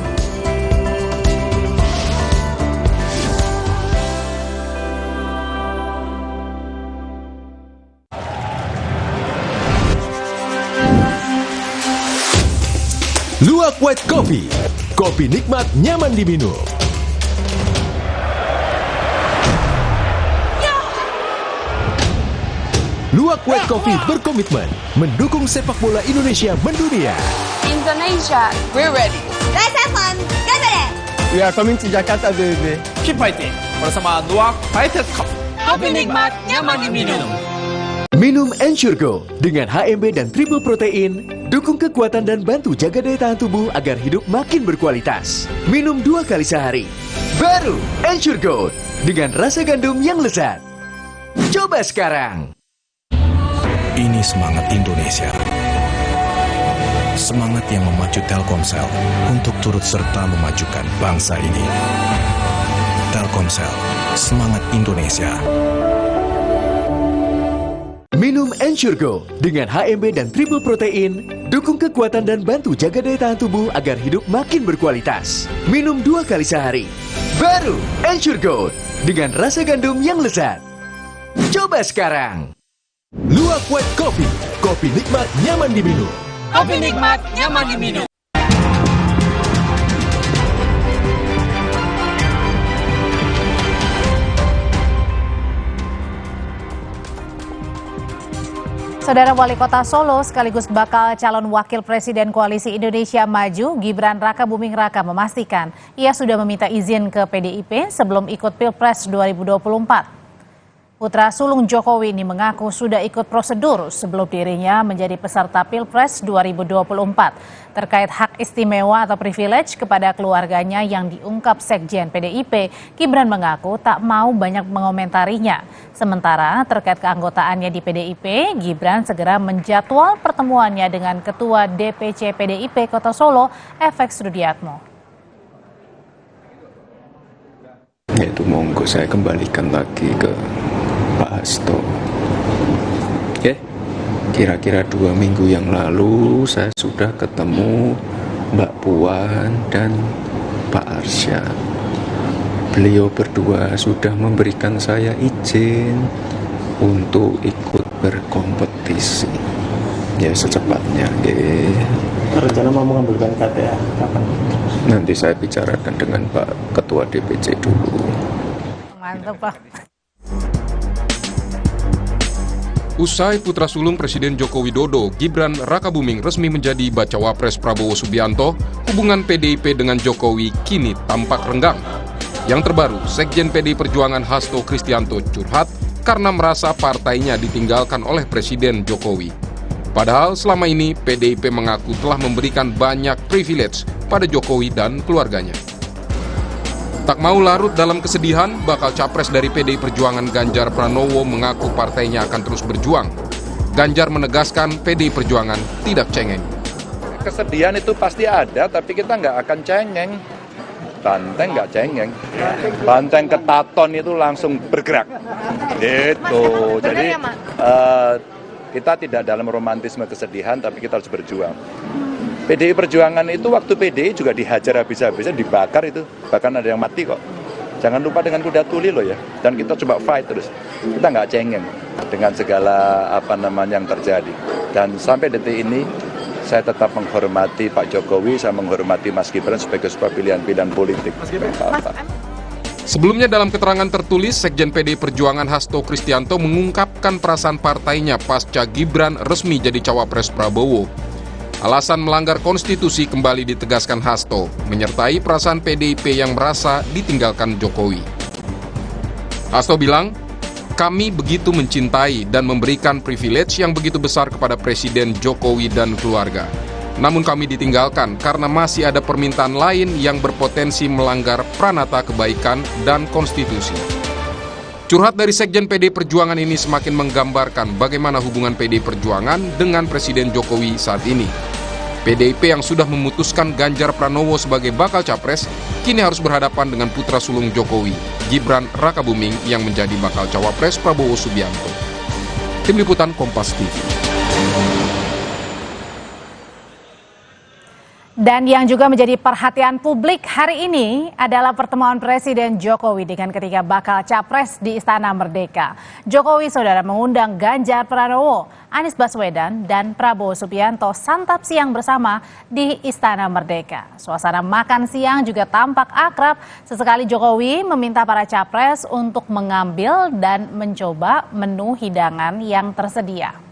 Luwak White Coffee, kopi nikmat nyaman diminum. Luwak White Coffee berkomitmen mendukung sepak bola Indonesia mendunia. Indonesia, we're ready. Let's have fun. Ganbare! We are coming to Jakarta, baby. Keep fighting. Bersama Luwak Fighter Cup. Kopi nikmat, nyaman diminum. Minum Ensure Go dengan HMB dan triple protein, dukung kekuatan dan bantu jaga daya tahan tubuh agar hidup makin berkualitas. Minum 2 kali sehari. Baru Ensure Go dengan rasa gandum yang lezat. Coba sekarang. Ini semangat Indonesia. Semangat yang memacu Telkomsel untuk turut serta memajukan bangsa ini. Telkomsel, semangat Indonesia. Minum Ensure Go dengan HMB dan triple protein, dukung kekuatan dan bantu jaga daya tahan tubuh agar hidup makin berkualitas. Minum 2 kali sehari. Baru Ensure Go dengan rasa gandum yang lezat. Coba sekarang. Luwak White Coffee, kopi nikmat nyaman diminum. Kopi nikmat, nyaman diminum. Saudara, Wali Kota Solo sekaligus bakal calon wakil presiden Koalisi Indonesia Maju Gibran Rakabuming Raka memastikan ia sudah meminta izin ke PDIP sebelum ikut Pilpres 2024. Putra sulung Jokowi ini mengaku sudah ikut prosedur sebelum dirinya menjadi peserta Pilpres 2024. Terkait hak istimewa atau privilege kepada keluarganya yang diungkap Sekjen PDIP, Gibran mengaku tak mau banyak mengomentarinya. Sementara terkait keanggotaannya di PDIP, Gibran segera menjadwal pertemuannya dengan Ketua DPC PDIP Kota Solo, FX Rudiatmo. Itu monggo saya kembalikan lagi ke Pak Hasto. Kira-kira 2 minggu yang lalu saya sudah ketemu Mbak Puan dan Pak Arsya. Beliau berdua sudah memberikan saya izin untuk ikut berkompetisi. Ya secepatnya. Rencana mau mengambilkan KTA kapan? Nanti saya bicarakan dengan Pak Ketua DPC dulu. Mantap, Pak. Usai putra sulung Presiden Joko Widodo, Gibran Rakabuming resmi menjadi bacawa pres Prabowo Subianto, hubungan PDIP dengan Jokowi kini tampak renggang. Yang terbaru, Sekjen PDI Perjuangan Hasto Kristianto curhat karena merasa partainya ditinggalkan oleh Presiden Jokowi. Padahal selama ini PDIP mengaku telah memberikan banyak privilege pada Jokowi dan keluarganya. Tak mau larut dalam kesedihan, bakal capres dari PDI Perjuangan Ganjar Pranowo mengaku partainya akan terus berjuang. Ganjar menegaskan PDI Perjuangan tidak cengeng. Kesedihan itu pasti ada, tapi kita nggak akan cengeng. Banteng nggak cengeng. Banteng ketaton itu langsung bergerak. Gitu. Jadi kita tidak dalam romantisme kesedihan, tapi kita harus berjuang. PDI Perjuangan itu waktu PDI juga dihajar habis-habisan, dibakar itu. Bahkan ada yang mati kok. Jangan lupa dengan kuda tuli loh ya. Dan kita coba fight terus. Kita nggak cengeng dengan segala yang terjadi. Dan sampai detik ini, saya tetap menghormati Pak Jokowi, saya menghormati Mas Gibran sebagai sebuah pilihan-pilihan politik. Sebelumnya dalam keterangan tertulis, Sekjen PDI Perjuangan Hasto Kristianto mengungkapkan perasaan partainya pasca Gibran resmi jadi cawapres Prabowo. Alasan melanggar konstitusi kembali ditegaskan Hasto, menyertai perasaan PDIP yang merasa ditinggalkan Jokowi. Hasto bilang, kami begitu mencintai dan memberikan privilege yang begitu besar kepada Presiden Jokowi dan keluarga. Namun kami ditinggalkan karena masih ada permintaan lain yang berpotensi melanggar pranata kebaikan dan konstitusi. Curhat dari Sekjen PDI Perjuangan ini semakin menggambarkan bagaimana hubungan PDI Perjuangan dengan Presiden Jokowi saat ini. PDIP yang sudah memutuskan Ganjar Pranowo sebagai bakal capres, kini harus berhadapan dengan putra sulung Jokowi, Gibran Rakabuming yang menjadi bakal cawapres Prabowo Subianto. Tim Liputan Kompas TV. Dan yang juga menjadi perhatian publik hari ini adalah pertemuan Presiden Jokowi dengan ketiga bakal capres di Istana Merdeka. Jokowi saudara mengundang Ganjar Pranowo, Anies Baswedan, dan Prabowo Subianto santap siang bersama di Istana Merdeka. Suasana makan siang juga tampak akrab. Sesekali Jokowi meminta para capres untuk mengambil dan mencoba menu hidangan yang tersedia.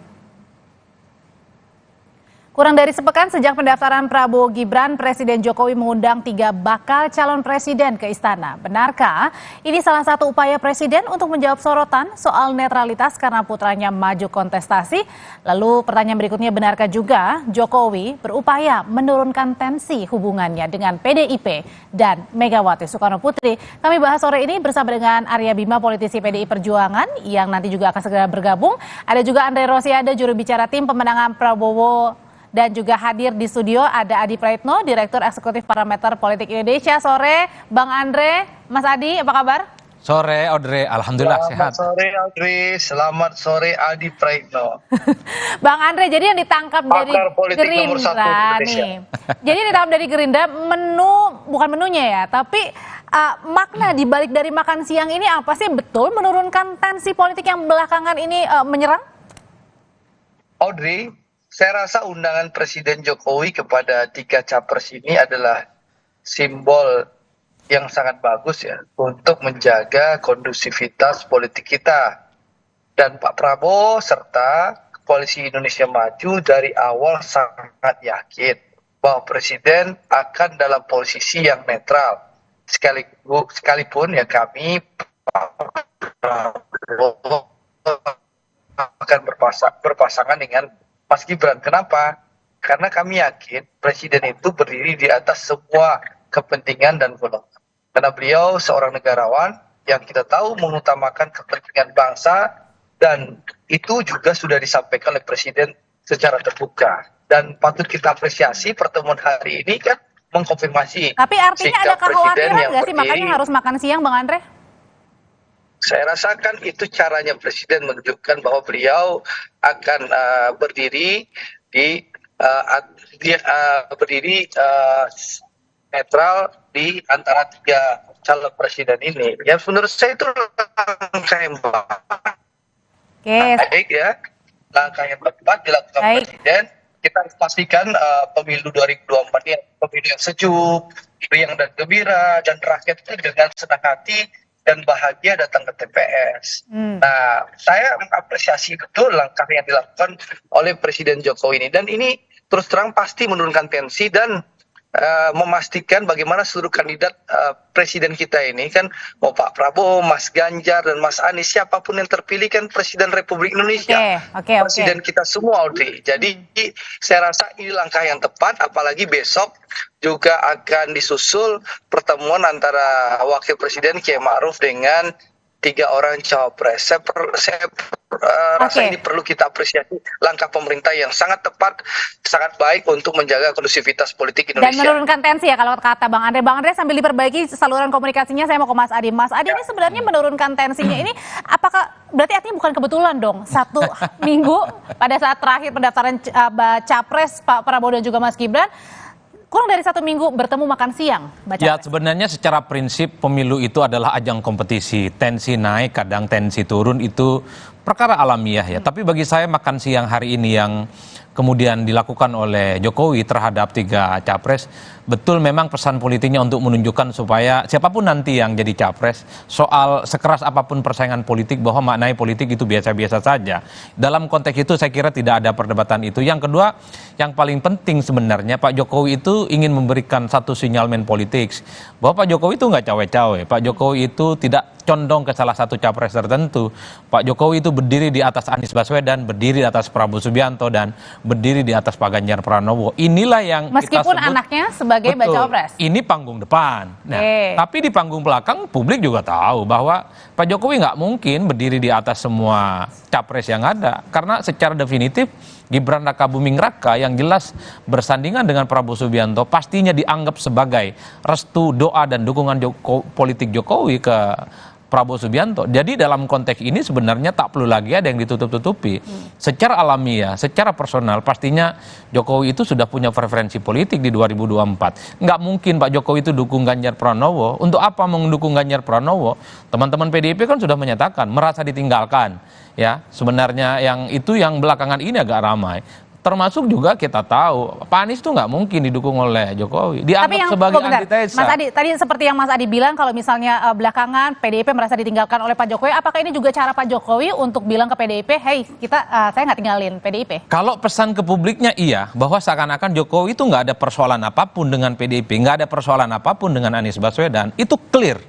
Kurang dari sepekan sejak pendaftaran Prabowo Gibran, Presiden Jokowi mengundang 3 bakal calon presiden ke istana. Benarkah ini salah satu upaya Presiden untuk menjawab sorotan soal netralitas karena putranya maju kontestasi? Lalu pertanyaan berikutnya, benarkah juga Jokowi berupaya menurunkan tensi hubungannya dengan PDIP dan Megawati Soekarno Putri? Kami bahas sore ini bersama dengan Arya Bima, politisi PDI Perjuangan yang nanti juga akan segera bergabung. Ada juga Andre Rosiade, juru bicara tim pemenangan Prabowo. Dan juga hadir di studio ada Adi Praitno, Direktur Eksekutif Parameter Politik Indonesia. Sore, Bang Andre, Mas Adi, apa kabar? Sore, Audrey. Alhamdulillah sehat. Selamat sore, Audrey. Selamat sore, Adi Praitno. Bang Andre, jadi yang ditangkap dari Gerindra nih. Jadi ditangkap dari Gerindra, bukan menunya ya, tapi makna dibalik dari makan siang ini apa sih? Betul menurunkan tensi politik yang belakangan ini menyerang? Audrey, saya rasa undangan Presiden Jokowi kepada 3 capres ini adalah simbol yang sangat bagus ya untuk menjaga kondusivitas politik kita. Dan Pak Prabowo serta Koalisi Indonesia Maju dari awal sangat yakin bahwa Presiden akan dalam posisi yang netral. Sekalipun ya kami akan berpasangan dengan Mas Gibran. Kenapa? Karena kami yakin Presiden itu berdiri di atas semua kepentingan dan golongan. Karena beliau seorang negarawan yang kita tahu mengutamakan kepentingan bangsa, dan itu juga sudah disampaikan oleh Presiden secara terbuka. Dan patut kita apresiasi pertemuan hari ini kan mengkonfirmasi. Tapi artinya ada kekhawatiran nggak sih makanya harus makan siang, Bang Andre? Saya rasakan itu caranya Presiden menunjukkan bahwa beliau akan berdiri netral di antara 3 calon presiden ini. Ya menurut saya itu langkah yang baik ya, langkah yang tepat dilakukan Presiden. Kita harus pastikan pemilu 2024 ini pemilu yang sejuk, riang dan gembira, dan rakyat itu dengan senang hati dan bahagia datang ke TPS. Nah, saya mengapresiasi betul langkah yang dilakukan oleh Presiden Jokowi ini. Dan ini terus terang pasti menurunkan tensi dan memastikan bagaimana seluruh kandidat presiden kita ini kan, mau Pak Prabowo, Mas Ganjar, dan Mas Anies, siapapun yang terpilih kan Presiden Republik Indonesia. Presiden kita semua, Audrey. Jadi saya rasa ini langkah yang tepat, apalagi besok juga akan disusul pertemuan antara Wakil Presiden Kiai Ma'ruf dengan 3 orang cawapres. Saya rasa ini perlu kita apresiasi langkah pemerintah yang sangat tepat, sangat baik untuk menjaga kondusivitas politik Indonesia. Dan menurunkan tensi ya kalau kata Bang Andre. Bang Andre sambil diperbaiki saluran komunikasinya, saya mau ke Mas Adi. Mas Adi, ini sebenarnya menurunkan tensinya ini apakah berarti artinya bukan kebetulan dong 1 minggu pada saat terakhir pendaftaran capres Pak Prabowo dan juga Mas Gibran, kurang dari 1 minggu bertemu makan siang? Ya, sebenarnya secara prinsip pemilu itu adalah ajang kompetisi. Tensi naik, kadang tensi turun, itu perkara alamiah ya. Tapi bagi saya makan siang hari ini yang kemudian dilakukan oleh Jokowi terhadap 3 capres, betul memang pesan politiknya untuk menunjukkan supaya siapapun nanti yang jadi capres, soal sekeras apapun persaingan politik, bahwa maknai politik itu biasa-biasa saja. Dalam konteks itu saya kira tidak ada perdebatan itu. Yang kedua, yang paling penting sebenarnya Pak Jokowi itu ingin memberikan satu sinyalmen politik, bahwa Pak Jokowi itu nggak cawe-cawe, Pak Jokowi itu tidak condong ke salah satu capres tertentu. Pak Jokowi itu berdiri di atas Anies Baswedan, berdiri di atas Prabowo Subianto, dan berdiri di atas Pak Ganjar Pranowo. Inilah yang meskipun kita sebut, anaknya sebagai baca pres. Ini panggung depan. Nah, tapi di panggung belakang publik juga tahu bahwa Pak Jokowi nggak mungkin berdiri di atas semua capres yang ada, karena secara definitif Gibran Rakabuming Raka yang jelas bersandingan dengan Prabowo Subianto pastinya dianggap sebagai restu, doa, dan dukungan politik Jokowi ke Prabowo Subianto. Jadi dalam konteks ini sebenarnya tak perlu lagi ada yang ditutup-tutupi. Secara alamiah, secara personal, pastinya Jokowi itu sudah punya preferensi politik di 2024. Nggak mungkin Pak Jokowi itu dukung Ganjar Pranowo. Untuk apa mendukung Ganjar Pranowo? Teman-teman PDIP kan sudah menyatakan merasa ditinggalkan. Ya, sebenarnya yang itu yang belakangan ini agak ramai. Termasuk juga kita tahu Pak Anies itu nggak mungkin didukung oleh Jokowi, dianggap sebagai antitesa. Mas Adi, tadi seperti yang Mas Adi bilang, kalau misalnya belakangan PDIP merasa ditinggalkan oleh Pak Jokowi, apakah ini juga cara Pak Jokowi untuk bilang ke PDIP, hey saya nggak tinggalin PDIP? Kalau pesan ke publiknya iya, bahwa seakan-akan Jokowi itu nggak ada persoalan apapun dengan PDIP, nggak ada persoalan apapun dengan Anies Baswedan, itu clear.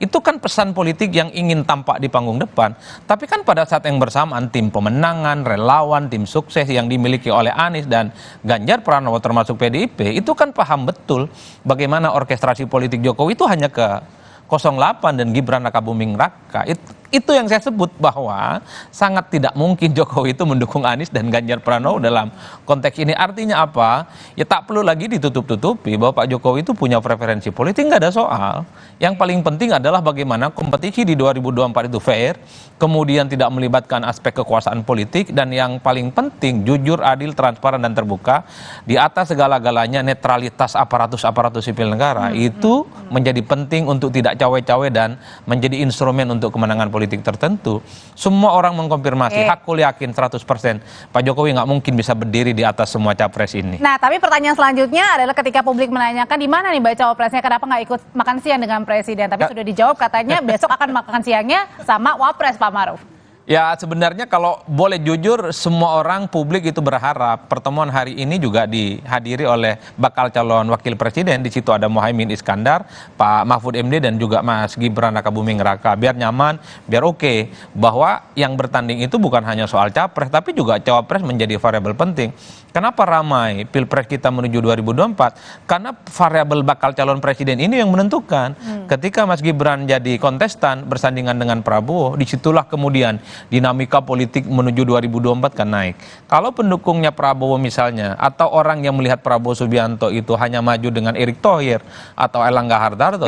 Itu kan pesan politik yang ingin tampak di panggung depan. Tapi kan pada saat yang bersamaan tim pemenangan, relawan, tim sukses yang dimiliki oleh Anies dan Ganjar Pranowo termasuk PDIP, itu kan paham betul bagaimana orkestrasi politik Jokowi itu hanya ke 08 dan Gibran Rakabuming Raka. Itu yang saya sebut bahwa sangat tidak mungkin Jokowi itu mendukung Anies dan Ganjar Pranowo dalam konteks ini. Artinya apa? Ya tak perlu lagi ditutup-tutupi bahwa Pak Jokowi itu punya preferensi politik, nggak ada soal. Yang paling penting adalah bagaimana kompetisi di 2024 itu fair, kemudian tidak melibatkan aspek kekuasaan politik, dan yang paling penting jujur, adil, transparan, dan terbuka. Di atas segala-galanya netralitas aparatus sipil negara itu menjadi penting untuk tidak cawe-cawe dan menjadi instrumen untuk kemenangan politik tertentu. Semua orang mengkonfirmasi, hakul yakin 100% Pak Jokowi nggak mungkin bisa berdiri di atas semua capres ini. Nah, tapi pertanyaan selanjutnya adalah ketika publik menanyakan di mana nih baca cawapresnya, kenapa nggak ikut makan siang dengan presiden? Tapi sudah dijawab katanya besok akan makan siangnya sama wapres Pak Ma'ruf. Ya sebenarnya kalau boleh jujur, semua orang publik itu berharap pertemuan hari ini juga dihadiri oleh bakal calon wakil presiden. Di situ ada Muhaimin Iskandar, Pak Mahfud MD, dan juga Mas Gibran Rakabuming Raka. Biar nyaman, biar oke, bahwa yang bertanding itu bukan hanya soal capres, tapi juga cawapres menjadi variabel penting. Kenapa ramai Pilpres kita menuju 2024? Karena variabel bakal calon presiden ini yang menentukan. Ketika Mas Gibran jadi kontestan bersandingan dengan Prabowo, disitulah kemudian dinamika politik menuju 2024 kan naik. Kalau pendukungnya Prabowo misalnya, atau orang yang melihat Prabowo Subianto itu hanya maju dengan Erick Thohir atau Erlangga Hartarto,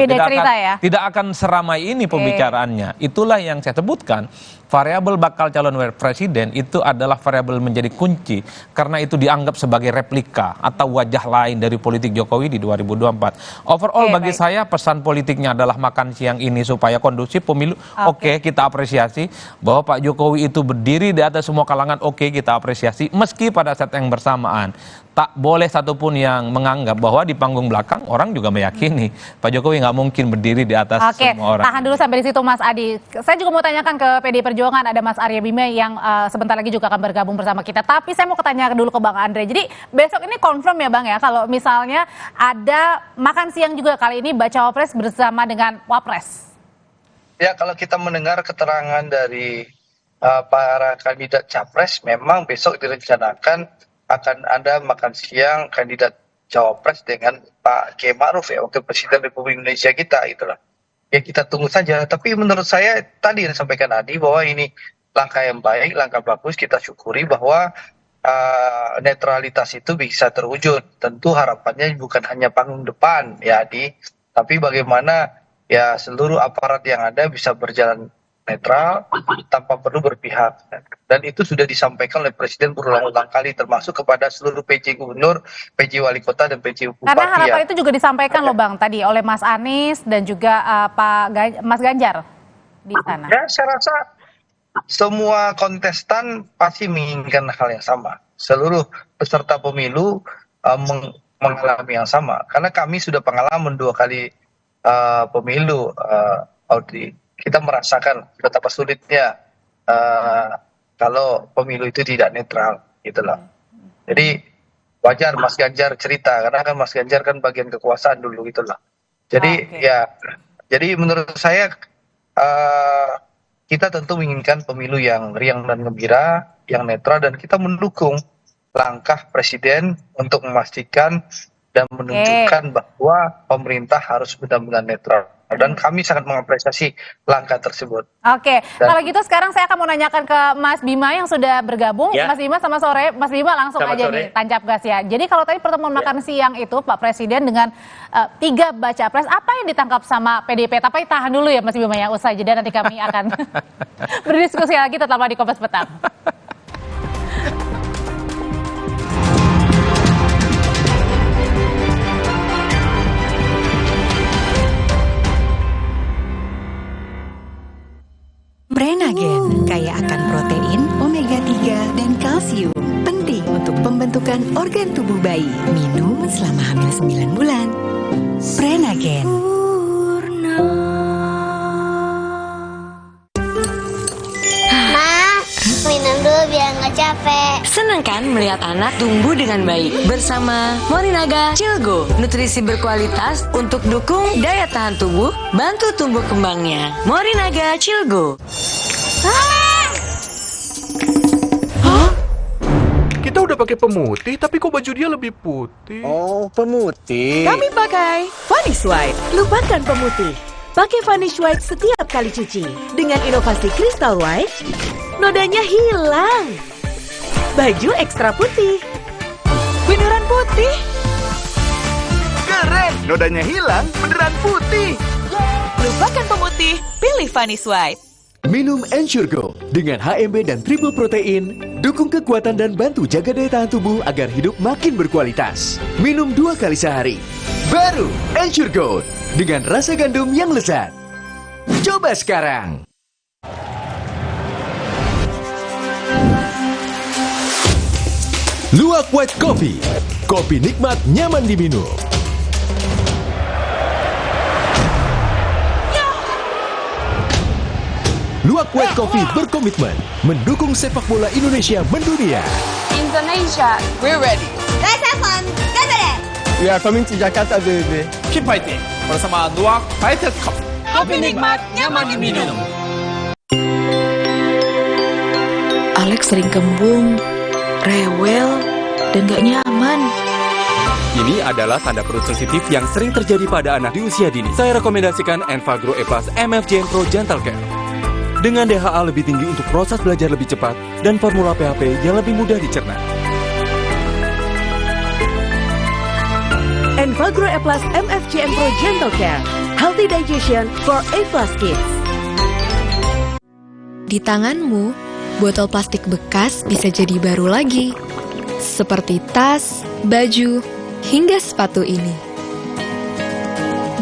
tidak akan seramai ini pembicaraannya. Itulah yang saya sebutkan. Variabel bakal calon presiden itu adalah variabel menjadi kunci, karena itu dianggap sebagai replika atau wajah lain dari politik Jokowi di 2024. Overall bagi saya pesan politiknya adalah makan siang ini supaya kondusif pemilu. Oke, kita apresiasi bahwa Pak Jokowi itu berdiri di atas semua kalangan. Oke, kita apresiasi meski pada saat yang bersamaan tak boleh satupun yang menganggap bahwa di panggung belakang orang juga meyakini Pak Jokowi nggak mungkin berdiri di atas semua orang. Tahan dulu sampai di situ Mas Adi. Saya juga mau tanyakan ke PDI Perjuangan, ada Mas Arya Bima yang sebentar lagi juga akan bergabung bersama kita. Tapi saya mau tanya dulu ke Bang Andre. Jadi besok ini confirm ya Bang ya, kalau misalnya ada makan siang juga kali ini bacawa pres bersama dengan Wapres. Ya, kalau kita mendengar keterangan dari para kandidat capres, memang besok direncanakan akan ada makan siang kandidat cawapres dengan Pak Kiai Ma'ruf ya, Wakil Presiden Republik Indonesia kita itulah. Ya kita tunggu saja. Tapi menurut saya tadi yang disampaikan Adi bahwa ini langkah yang baik, langkah bagus, kita syukuri bahwa netralitas itu bisa terwujud. Tentu harapannya bukan hanya panggung depan ya Adi, tapi bagaimana ya seluruh aparat yang ada bisa berjalan netral tanpa perlu berpihak, dan itu sudah disampaikan oleh Presiden berulang-ulang kali, termasuk kepada seluruh PJ Gubernur, PJ Wali Kota, dan PJ Bupati. Karena harapan itu juga disampaikan loh Bang tadi oleh Mas Anies dan juga Mas Ganjar di sana. Ya, saya rasa semua kontestan pasti menginginkan hal yang sama. Seluruh peserta pemilu mengalami yang sama, karena kami sudah pengalaman 2 kali pemilu, Audrey. Kita merasakan betapa sulitnya kalau pemilu itu tidak netral, gitulah. Jadi wajar Mas Ganjar cerita, karena kan Mas Ganjar kan bagian kekuasaan dulu, gitulah. Jadi ya, jadi menurut saya kita tentu menginginkan pemilu yang riang dan gembira, yang netral, dan kita mendukung langkah Presiden untuk memastikan dan menunjukkan bahwa pemerintah harus benar-benar netral. Dan kami sangat mengapresiasi langkah tersebut. Oke, kalau gitu sekarang saya akan mau nanyakan ke Mas Bima yang sudah bergabung. Ya. Mas Bima, selamat sore. Mas Bima langsung selamat aja sore. Nih, tancap gas ya. Jadi kalau tadi pertemuan makan siang itu Pak Presiden dengan 3 baca pres, apa yang ditangkap sama PDIP? Tapi tahan dulu ya Mas Bima ya, usai jeda nanti kami akan berdiskusi lagi, tetaplah di Kompas Petang. Prenagen kaya akan protein, omega 3, dan kalsium. Penting untuk pembentukan organ tubuh bayi. Minum selama hamil 9 bulan. Prenagen. Ma, minum dulu biar nggak capek. Senang kan melihat anak tumbuh dengan baik bersama Morinaga Cilgo, nutrisi berkualitas untuk dukung daya tahan tubuh, bantu tumbuh kembangnya. Morinaga Cilgo. Hah? Kita udah pakai pemutih, tapi kok baju dia lebih putih? Oh, pemutih. Kami pakai Vanish White. Lupakan pemutih. Pakai Vanish White setiap kali cuci. Dengan inovasi Crystal White, nodanya hilang. Baju ekstra putih. Beneran putih. Keren, nodanya hilang, beneran putih. Lupakan pemutih, pilih Vanish White. Minum Ensure Go dengan HMB dan triple protein, dukung kekuatan dan bantu jaga daya tahan tubuh agar hidup makin berkualitas. Minum 2 kali sehari. Baru Ensure Go dengan rasa gandum yang lezat. Coba sekarang. Luwak White Coffee. Kopi nikmat, nyaman diminum. Luwak White Coffee berkomitmen mendukung sepak bola Indonesia mendunia. Indonesia, we're ready. Let's have fun. Get it. We are coming to Jakarta, baby. Keep fighting. Bersama Luwak White Coffee. Kopi nikmat, nyaman diminum. Alex sering kembung, rewel, dan gak nyaman. Ini adalah tanda perut sensitif yang sering terjadi pada anak di usia dini. Saya rekomendasikan Enfagro E Plus MFJN Pro Gentle Care. Dengan DHA lebih tinggi untuk proses belajar lebih cepat dan formula PHP yang lebih mudah dicerna. Enfagro E Plus MFJN Pro Gentle Care. Healthy digestion for A+ kids. Di tanganmu, botol plastik bekas bisa jadi baru lagi. Seperti tas, baju, hingga sepatu ini.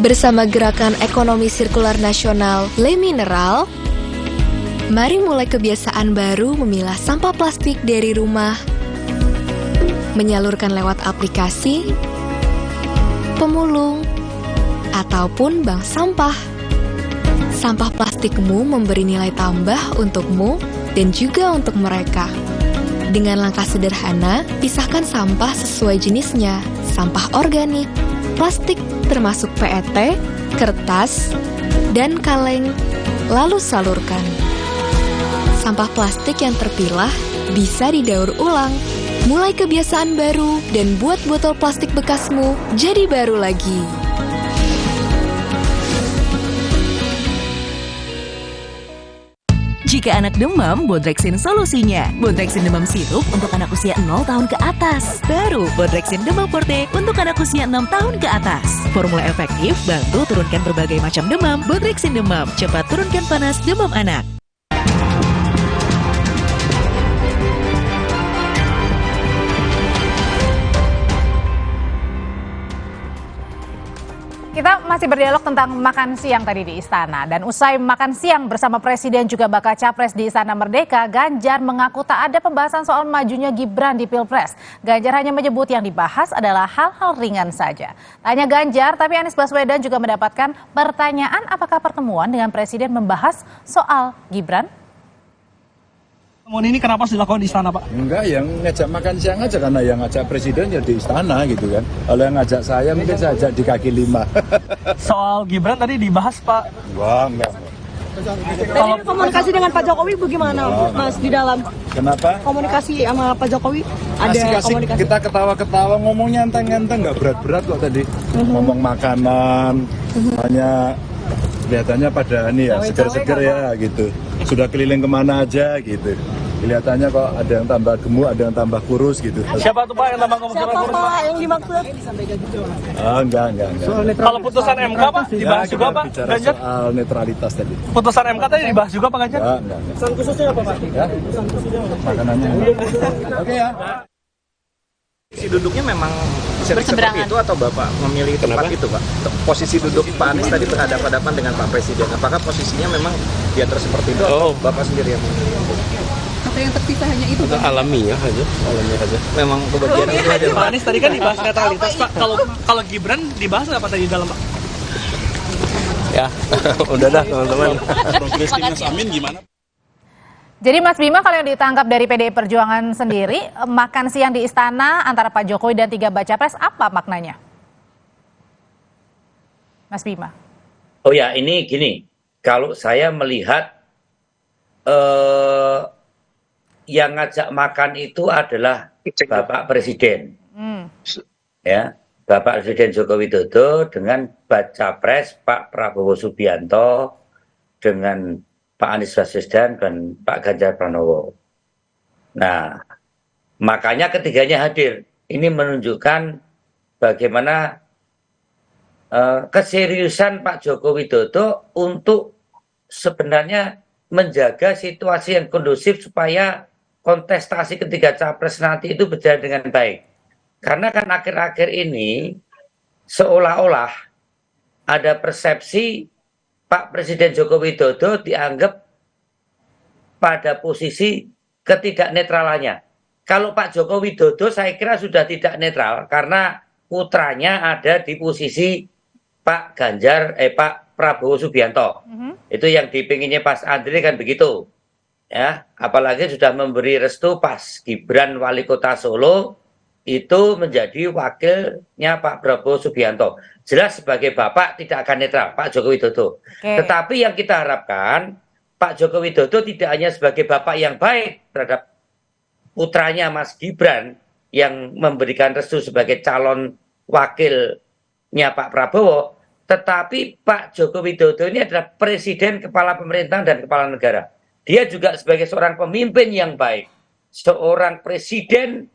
Bersama Gerakan Ekonomi Sirkular Nasional Le Mineral, mari mulai kebiasaan baru memilah sampah plastik dari rumah menyalurkan lewat aplikasi, pemulung, ataupun bank sampah. Sampah plastikmu memberi nilai tambah untukmu dan juga untuk mereka. Dengan langkah sederhana, pisahkan sampah sesuai jenisnya, sampah organik, plastik termasuk PET, kertas, dan kaleng, lalu salurkan. Sampah plastik yang terpilah bisa didaur ulang, mulai kebiasaan baru dan buat botol plastik bekasmu jadi baru lagi. Jika anak demam, Bodrexin solusinya. Bodrexin demam sirup untuk anak usia 0 tahun ke atas. Baru Bodrexin demam forte untuk anak usia 6 tahun ke atas. Formula efektif bantu turunkan berbagai macam demam. Bodrexin demam cepat turunkan panas demam anak. Kita masih berdialog tentang makan siang tadi di Istana. Dan usai makan siang bersama Presiden juga bakal Capres di Istana Merdeka, Ganjar mengaku tak ada pembahasan soal majunya Gibran di Pilpres. Ganjar hanya menyebut yang dibahas adalah hal-hal ringan saja. Tanya Ganjar, tapi Anies Baswedan juga mendapatkan pertanyaan apakah pertemuan dengan Presiden membahas soal Gibran? Pertemuan ini kenapa harus dilakukan di Istana, Pak? Enggak, yang ngajak makan siang aja karena yang ngajak Presiden ya di Istana gitu kan. Kalau yang ngajak saya mungkin saya ajak di kaki lima. Soal Gibran tadi dibahas, Pak. Enggak. Kalau komunikasi dengan Pak Jokowi bagaimana, Mas, di dalam? Kenapa? Komunikasi sama Pak Jokowi ada Asik-asik komunikasi. kita ketawa-ketawa ngomongnya enteng-enteng, nggak berat-berat kok tadi. Ngomong makanan, hanya kelihatannya pada ini ya seger-seger ya gitu. Sudah keliling kemana aja gitu. Kelihatannya kok ada yang tambah gemuk, ada yang tambah kurus gitu. Siapa tuh Pak yang tambah kurus? Siapa Pak yang dimaksud? Enggak. Kalau putusan MK, Pak, dibahas juga, Pak? Bicara Ganjar? soal netralitas tadi. Putusan MK tadi dibahas juga, Pak Ganjar? Enggak. Pesan khususnya apa, Pak? Ya? Makanannya. Oke ya. Posisi duduknya memang seperti itu atau Bapak memilih tempat itu, Pak? Posisi duduk Pak Anies tadi berhadapan-hadapan dengan Pak Presiden. Apakah posisinya memang dia terus seperti itu atau Bapak sendiri yang memilih? Atau yang terpisah hanya itu, Pak? Alamiah aja. Memang kebagian itu aja, Pak. Pak Anies tadi kan dibahas netralitas, Pak. Kalau Gibran dibahas apa tadi di dalam, Pak? Ya, udah dah teman-teman. Progres Timnas Amin gimana? Jadi Mas Bima, kalau yang ditangkap dari PDI Perjuangan sendiri, makan siang di Istana antara Pak Jokowi dan 3 baca pres, apa maknanya? Mas Bima. Oh ya, ini gini, kalau saya melihat yang ngajak makan itu adalah Bapak Presiden. Ya, Bapak Presiden Joko Widodo dengan baca pres Pak Prabowo Subianto dengan Pak Anies Baswedan dan Pak Ganjar Pranowo. Nah, makanya ketiganya hadir. Ini menunjukkan bagaimana keseriusan Pak Joko Widodo untuk sebenarnya menjaga situasi yang kondusif supaya kontestasi ketiga capres nanti itu berjalan dengan baik. Karena kan akhir-akhir ini seolah-olah ada persepsi Pak Presiden Joko Widodo dianggap pada posisi ketidaknetralannya. Kalau Pak Joko Widodo saya kira sudah tidak netral karena putranya ada di posisi Pak Prabowo Subianto. Itu yang dipinginnya Pak Andre kan begitu. Ya, apalagi sudah memberi restu pas Gibran Wali Kota Solo itu menjadi wakilnya Pak Prabowo Subianto. Jelas sebagai bapak tidak akan netral Pak Joko Widodo. Tetapi yang kita harapkan Pak Joko Widodo tidak hanya sebagai bapak yang baik terhadap putranya Mas Gibran yang memberikan restu sebagai calon wakilnya Pak Prabowo, tetapi Pak Joko Widodo ini adalah presiden, kepala pemerintahan dan kepala negara. Dia juga sebagai seorang pemimpin yang baik, seorang presiden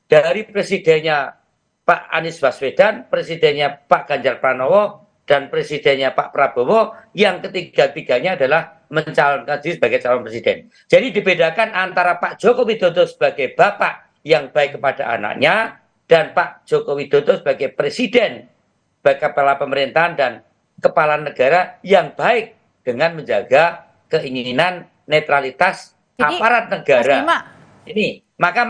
dari presidennya Pak Anies Baswedan, presidennya Pak Ganjar Pranowo, dan presidennya Pak Prabowo, yang ketiga-tiganya adalah mencalonkan diri sebagai calon presiden. Jadi dibedakan antara Pak Joko Widodo sebagai bapak yang baik kepada anaknya, dan Pak Joko Widodo sebagai presiden, sebagai kepala pemerintahan dan kepala negara yang baik dengan menjaga keinginan netralitas aparat negara. Ini maka